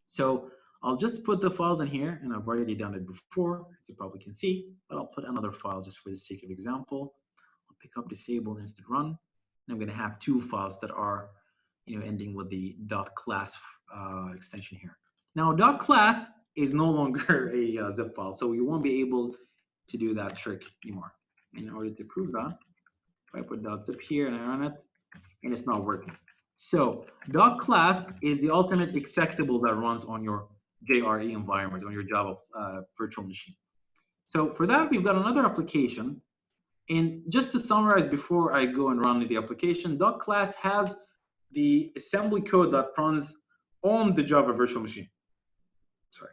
So I'll just put the files in here, and I've already done it before, as you probably can see, but I'll put another file just for the sake of example. I'll pick up disable instant run, and I'm gonna have two files that are, ending with the .class extension here. Now .class is no longer a zip file, so you won't be able to do that trick anymore. In order to prove that, if I put .zip here and I run it, and it's not working. So .class is the ultimate executable that runs on your JRE environment, on your Java virtual machine. So for that, we've got another application. And just to summarize before I go and run the application, .class has the assembly code that runs on the Java virtual machine. Sorry.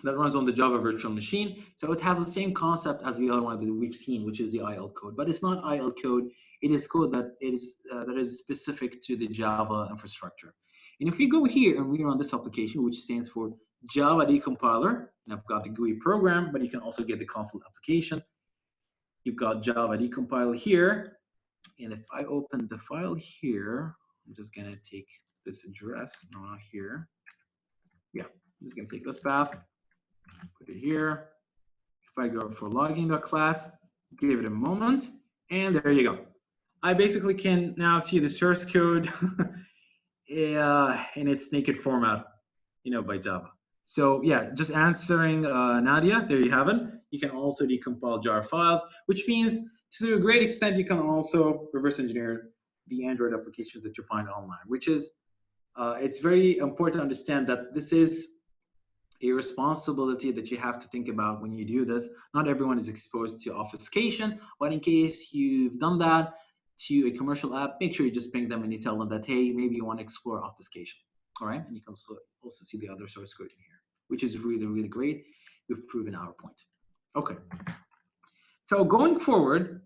That runs on the Java virtual machine. So it has the same concept as the other one that we've seen, which is the IL code. But it's not IL code. It is code that is specific to the Java infrastructure. And if we go here and we run this application, which stands for Java Decompiler, and I've got the GUI program, but you can also get the console application. You've got Java Decompiler here. And if I open the file here, I'm just gonna take this address, no, not here. Yeah, I'm just gonna take this path, put it here. If I go for login.class, give it a moment, and there you go. I basically can now see the source code in its naked format, by Java. So yeah, just answering Nadia, there you have it. You can also decompile jar files, which means to a great extent, you can also reverse engineer the Android applications that you find online, which is, it's very important to understand that this is a responsibility that you have to think about when you do this. Not everyone is exposed to obfuscation, but in case you've done that to a commercial app, make sure you just ping them and you tell them that, hey, maybe you want to explore obfuscation. All right, and you can also see the other source code in here, which is really, really great. We've proven our point. Okay, so going forward,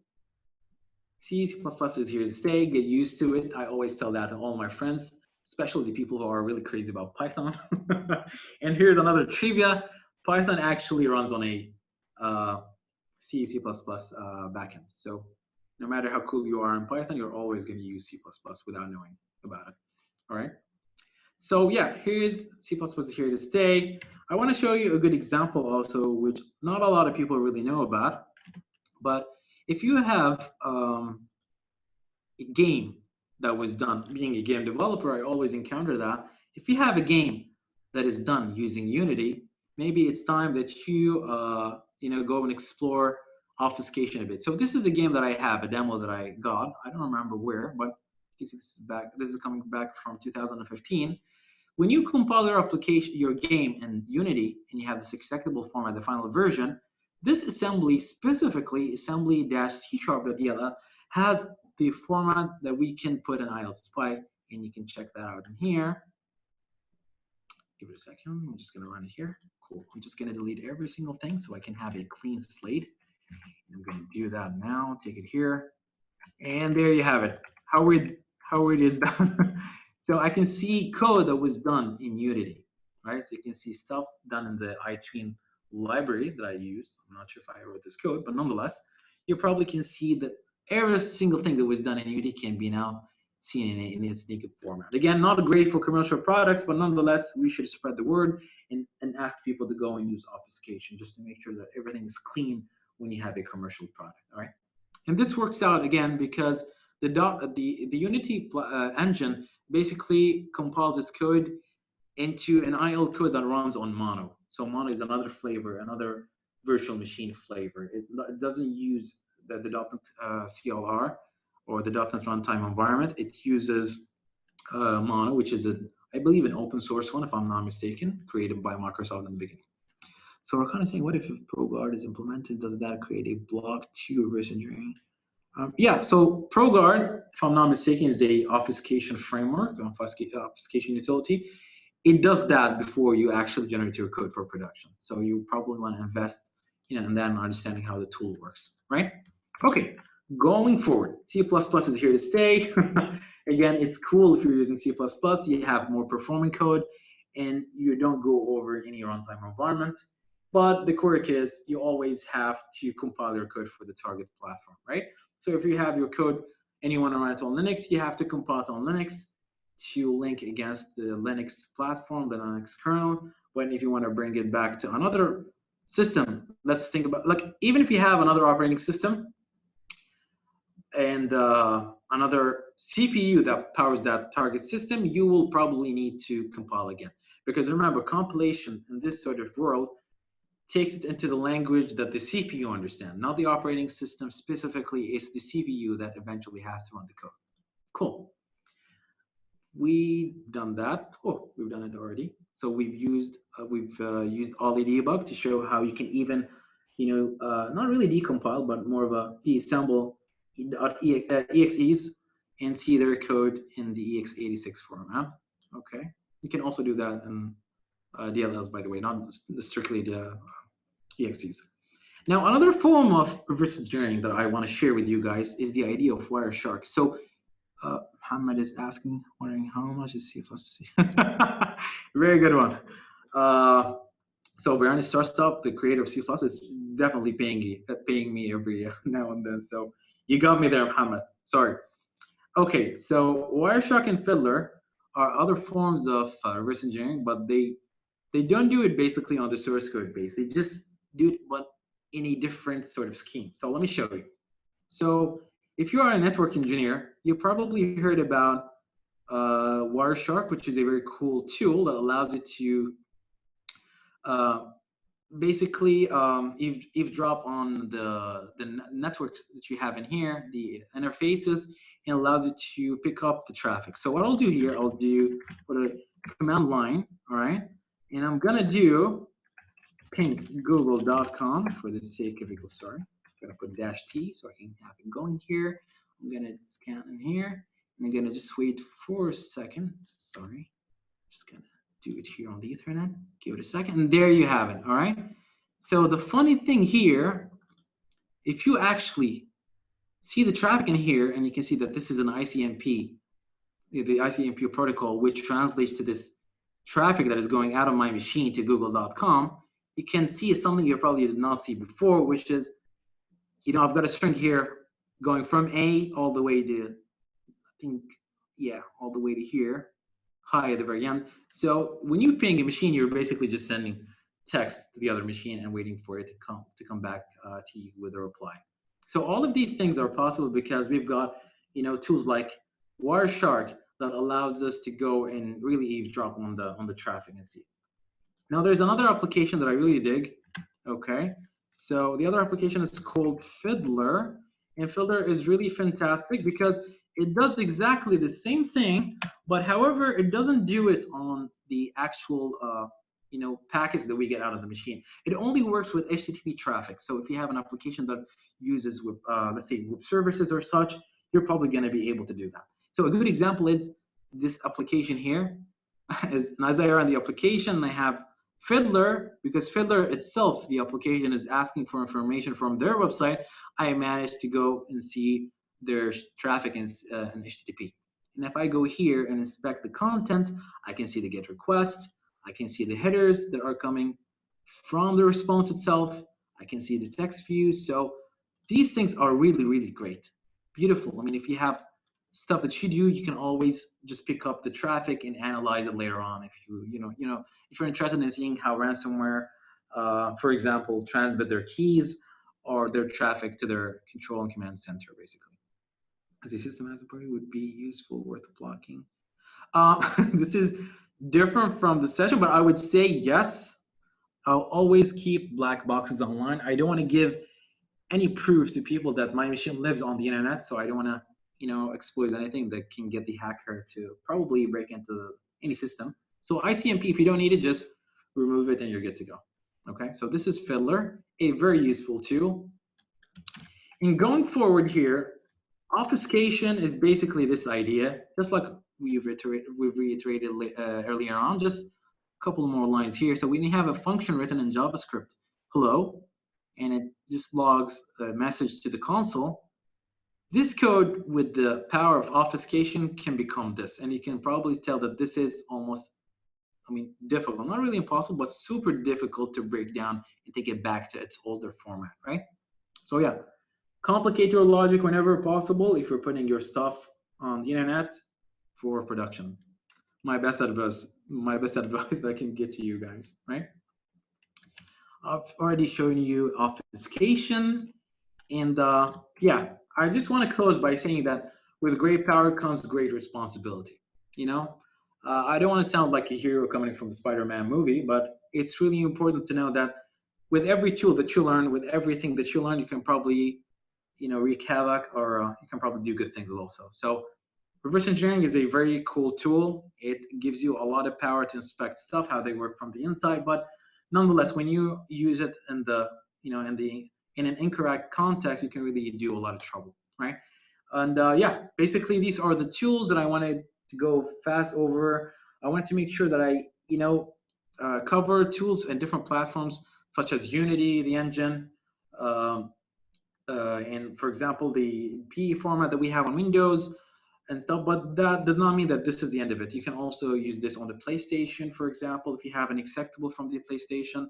C++ is here to stay. Get used to it. I always tell that to all my friends, especially the people who are really crazy about Python. And here's another trivia. Python actually runs on a C++ backend. So no matter how cool you are in Python, you're always going to use C++ without knowing about it. All right. So yeah, here's C++ is here to stay. I want to show you a good example also, which not a lot of people really know about. But if you have a game that was done, being a game developer, I always encounter that. If you have a game that is done using Unity, maybe it's time that you go and explore obfuscation a bit. So this is a game that I have, a demo that I got. I don't remember where, but this is coming back from 2015. When you compile your application, your game in Unity, and you have this executable format, the final version, this assembly, specifically assembly-c#.dll, has the format that we can put in ILSpy, and you can check that out in here. Give it a second. I'm just going to run it here. Cool. I'm just going to delete every single thing so I can have a clean slate. I'm going to do that now. Take it here, and there you have it. How it is done. So I can see code that was done in Unity, right? So you can see stuff done in the iTween library that I used. I'm not sure if I wrote this code, but nonetheless, you probably can see that every single thing that was done in Unity can be now seen in its naked format. Again, not great for commercial products, but nonetheless, we should spread the word and ask people to go and use obfuscation just to make sure that everything is clean when you have a commercial product, all right? And this works out, again, because the Unity engine basically compiles its code into an IL code that runs on Mono. So Mono is another flavor, another virtual machine flavor. It doesn't use the .NET CLR or the .NET Runtime Environment. It uses Mono, which is, I believe, an open source one, if I'm not mistaken, created by Microsoft in the beginning. So we're kind of saying, what if ProGuard is implemented? Does that create a block to reverse engineering? Yeah, so ProGuard, if I'm not mistaken, is a obfuscation framework, obfuscation utility. It does that before you actually generate your code for production. So you probably want to invest, in then understanding how the tool works, right? Okay, going forward, C++ is here to stay. Again, it's cool if you're using C++, you have more performing code, and you don't go over any runtime environment. But the quirk is you always have to compile your code for the target platform, right? So if you have your code and you want to run it on Linux, you have to compile it on Linux to link against the Linux platform, the Linux kernel. But if you want to bring it back to another system, let's think about, like, even if you have another operating system and another CPU that powers that target system, you will probably need to compile again. Because remember, compilation in this sort of world takes it into the language that the CPU understands, not the operating system specifically. It's the CPU that eventually has to run the code. Cool. We've done that. Oh, we've done it already. So we've used Ollie debug to show how you can even, not really decompile, but more of a deassemble exes and see their code in the ex86 format. Okay. You can also do that in DLLs, by the way, not strictly the exes. Now, another form of reverse engineering that I want to share with you guys is the idea of Wireshark. So Muhammad is asking, wondering how much is C++. Very good one. So Brian Starstop, the creator of C++, is definitely paying me every now and then. So you got me there, Muhammad. Sorry. Okay, so Wireshark and Fiddler are other forms of reverse engineering, but they don't do it basically on the source code base. They just do it, but in a different sort of scheme. So let me show you. So if you are a network engineer, you probably heard about Wireshark, which is a very cool tool that allows you to uh, basically eavesdrop on the networks that you have in here, the interfaces, and allows you to pick up the traffic. So what I'll do here, I'll do put a command line, all right, and I'm gonna do ping google.com for the sake of equal. Sorry, I'm gonna put -t so I can have it going here. I'm gonna scan in here, and I'm gonna just wait for a second. Sorry, just gonna do it here on the Ethernet. Give it a second, and there you have it. All right. So the funny thing here, if you actually see the traffic in here, and you can see that this is an ICMP, the ICMP protocol, which translates to this traffic that is going out of my machine to google.com, you can see something you probably did not see before, which is, I've got a string here going from A all the way to, all the way to here, high at the very end. So when you ping a machine, you're basically just sending text to the other machine and waiting for it to come back to you with a reply. So all of these things are possible because we've got tools like Wireshark that allows us to go and really eavesdrop on the traffic and see. Now there's another application that I really dig. Okay, so the other application is called Fiddler, and Fiddler is really fantastic because it does exactly the same thing, but however, it doesn't do it on the actual package that we get out of the machine. It only works with HTTP traffic. So if you have an application that uses let's say web services or such, you're probably going to be able to do that. So a good example is this application here. As I run the application, I have Fiddler, because Fiddler itself, the application, is asking for information from their website. I managed to go and see their traffic in HTTP. And if I go here and inspect the content, I can see the GET request. I can see the headers that are coming from the response itself. I can see the text views. So these things are really, really great. Beautiful. I mean, if you have stuff that you do, you can always just pick up the traffic and analyze it later on. If if you're interested in seeing how ransomware, for example, transmit their keys or their traffic to their control and command center, basically. As a system as a party would be useful, worth blocking. This is different from the session, but I would say yes. I'll always keep black boxes online. I don't want to give any proof to people that my machine lives on the internet, so I don't want to expose anything that can get the hacker to probably break into any system. So ICMP, if you don't need it, just remove it and you're good to go. Okay, so this is Fiddler, a very useful tool. And going forward here, obfuscation is basically this idea, just like we've reiterated earlier on, just a couple more lines here. So when you have a function written in JavaScript, hello, and it just logs a message to the console, this code with the power of obfuscation can become this. And you can probably tell that this is almost, difficult, not really impossible, but super difficult to break down and take it back to its older format, right? So yeah, complicate your logic whenever possible if you're putting your stuff on the internet for production. My best advice that I can get to you guys, right? I've already shown you obfuscation, and yeah, I just want to close by saying that with great power comes great responsibility. I don't want to sound like a hero coming from the Spider-Man movie, but it's really important to know that with every tool that you learn, with everything that you learn, you can probably, wreak havoc, or you can probably do good things also. So reverse engineering is a very cool tool. It gives you a lot of power to inspect stuff, how they work from the inside, but nonetheless, when you use it in the, in an incorrect context, you can really do a lot of trouble, right? And yeah, basically these are the tools that I wanted to go fast over. I wanted to make sure that I, cover tools and different platforms such as Unity, the engine, and for example, the PE format that we have on Windows, and stuff, but that does not mean that this is the end of it. You can also use this on the PlayStation, for example, if you have an executable from the PlayStation,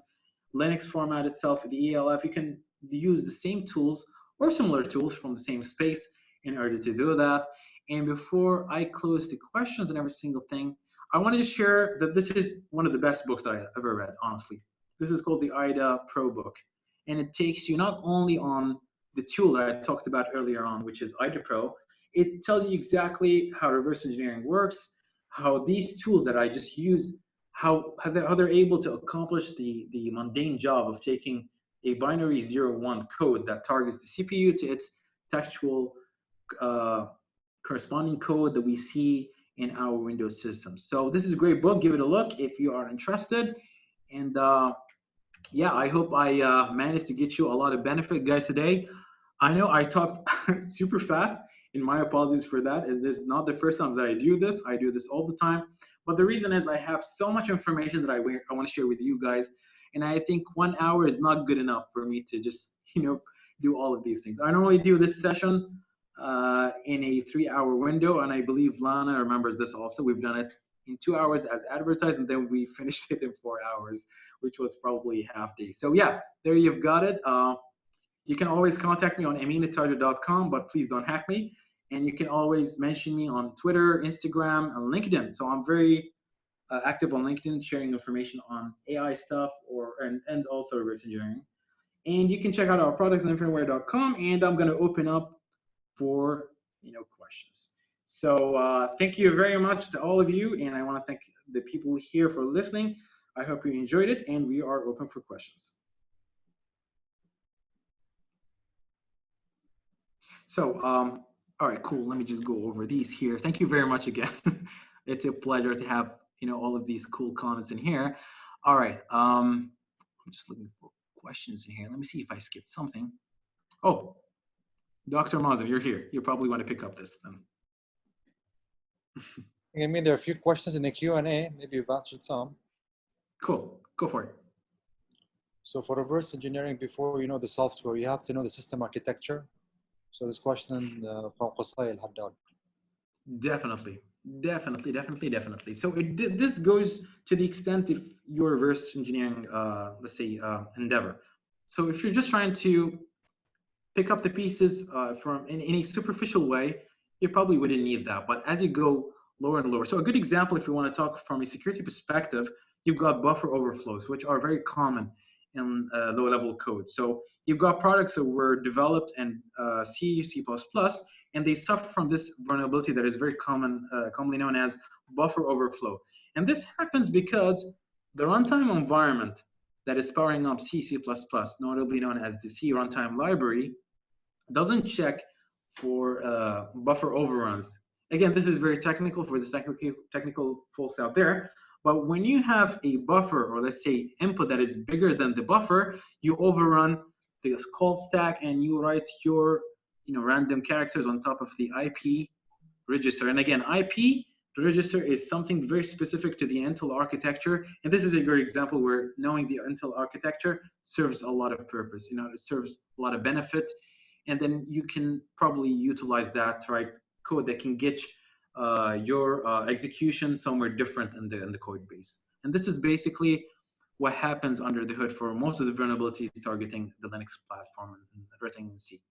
Linux format itself, the ELF, you can use the same tools or similar tools from the same space in order to do that. And before I close the questions and every single thing, I wanted to share that this is one of the best books that I ever read, honestly. This is called the IDA Pro book. And it takes you not only on the tool that I talked about earlier on, which is IDA Pro, it tells you exactly how reverse engineering works, how these tools that I just used, how they're able to accomplish the mundane job of taking a binary 0-1 code that targets the CPU to its textual uh, corresponding code that we see in our Windows system. So this is a great book. Give it a look if you are interested. And yeah, I hope I managed to get you a lot of benefit, guys, today. I know I talked super fast, and my apologies for that. It is not the first time that I do this. I do this all the time. But the reason is I have so much information that I want to share with you guys. And I think 1 hour is not good enough for me to just, do all of these things. I normally do this session in a 3-hour window. And I believe Lana remembers this also. We've done it in 2 hours as advertised, and then we finished it in 4 hours, which was probably half day. So yeah, there you've got it. You can always contact me on ameenaltajer.com, but please don't hack me. And you can always mention me on Twitter, Instagram, and LinkedIn. So I'm very active on LinkedIn, sharing information on AI stuff and also reverse engineering. And you can check out our products on INFINITEWARE.com. And I'm going to open up for questions. So thank you very much to all of you, and I want to thank the people here for listening. I hope you enjoyed it, and we are open for questions. So, all right, cool. Let me just go over these here. Thank you very much again. It's a pleasure to have all of these cool comments in here. All right, I'm just looking for questions in here. Let me see if I skipped something. Oh, Dr. Mazem, you're here. You probably want to pick up this then. I mean, there are a few questions in the Q&A. Maybe you've answered some. Cool. Go for it. So for reverse engineering, before you know the software, you have to know the system architecture. So this question from Qusay Al-Haddad. Definitely. So this goes to the extent of your reverse engineering, let's say, endeavor. So if you're just trying to pick up the pieces from in any superficial way, you probably wouldn't need that. But as you go lower and lower, so a good example, if you want to talk from a security perspective, you've got buffer overflows, which are very common in low-level code. So you've got products that were developed in C, C++, and they suffer from this vulnerability that is very commonly known as buffer overflow. And this happens because the runtime environment that is powering up C, C++, notably known as the C runtime library, doesn't check for buffer overruns. Again, this is very technical for the technical folks out there. But when you have a buffer, or let's say input that is bigger than the buffer, you overrun the call stack and you write your random characters on top of the IP register. And again, IP register is something very specific to the Intel architecture. And this is a great example where knowing the Intel architecture serves a lot of purpose. It serves a lot of benefit. And then you can probably utilize that to write code that can get your execution somewhere different in the code base. And this is basically what happens under the hood for most of the vulnerabilities targeting the Linux platform and written in C.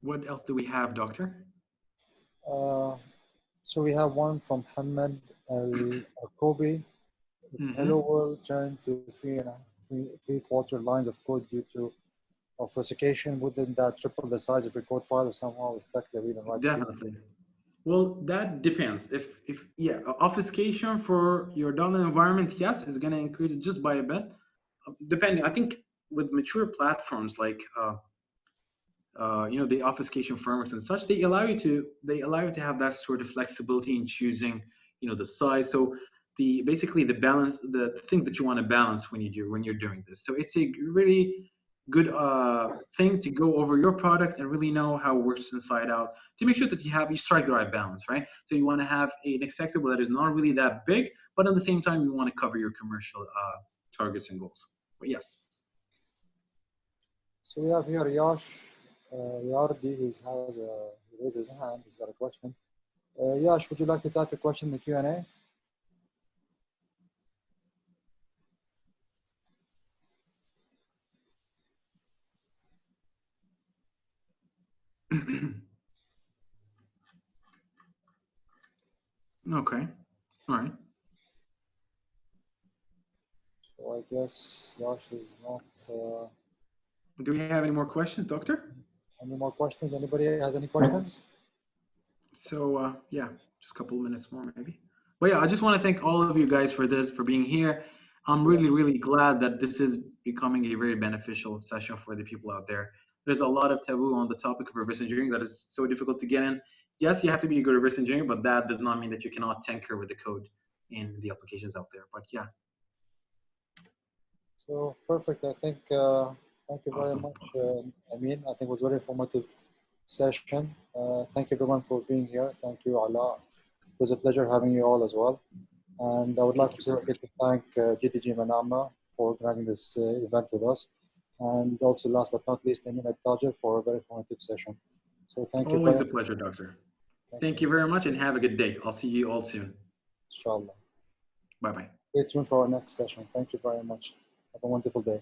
What else do we have, Doctor? So we have one from Hamad Al-Kobi. Hello world turned to three-quarter lines of code due to obfuscation. Wouldn't that triple the size of your code file or somehow affect the read and write speed? Definitely. Well, that depends. If obfuscation for your .NET environment, yes, is going to increase it just by a bit. Depending, I think with mature platforms like the obfuscation frameworks and such, they allow you to have that sort of flexibility in choosing the size. So basically the balance, the things that you want to balance when you're doing this. So it's a really good thing to go over your product and really know how it works inside out to make sure that you strike the right balance, right? So you want to have an acceptable that is not really that big, but at the same time you want to cover your commercial targets and goals. But yes. So we have here Yash Yardi, he raised his hand. He's got a question. Yash, would you like to type a question in the Q&A? Okay. All right. So I guess Yash is not. Do we have any more questions, Doctor? Any more questions? Anybody has any questions? So yeah, just a couple of minutes more maybe. But yeah, I just want to thank all of you guys for being here. I'm really glad that this is becoming a very beneficial session for the people out there. There's a lot of taboo on the topic of reverse engineering that is so difficult to get in. Yes, you have to be a good reverse engineer, but that does not mean that you cannot tinker with the code in the applications out there. But yeah. So perfect. I think thank you very much, Ameen. I think it was a very informative session. Thank you everyone for being here. Thank you, Ala. It was a pleasure having you all as well. And I would like to thank GDG Manama for organizing this event with us. And also, last but not least, Ameen Altajer for a very informative session. So thank you. Always a pleasure, Doctor. Thank you very much and have a good day. I'll see you all soon. Inshallah. Bye-bye. Stay tuned for our next session. Thank you very much. Have a wonderful day.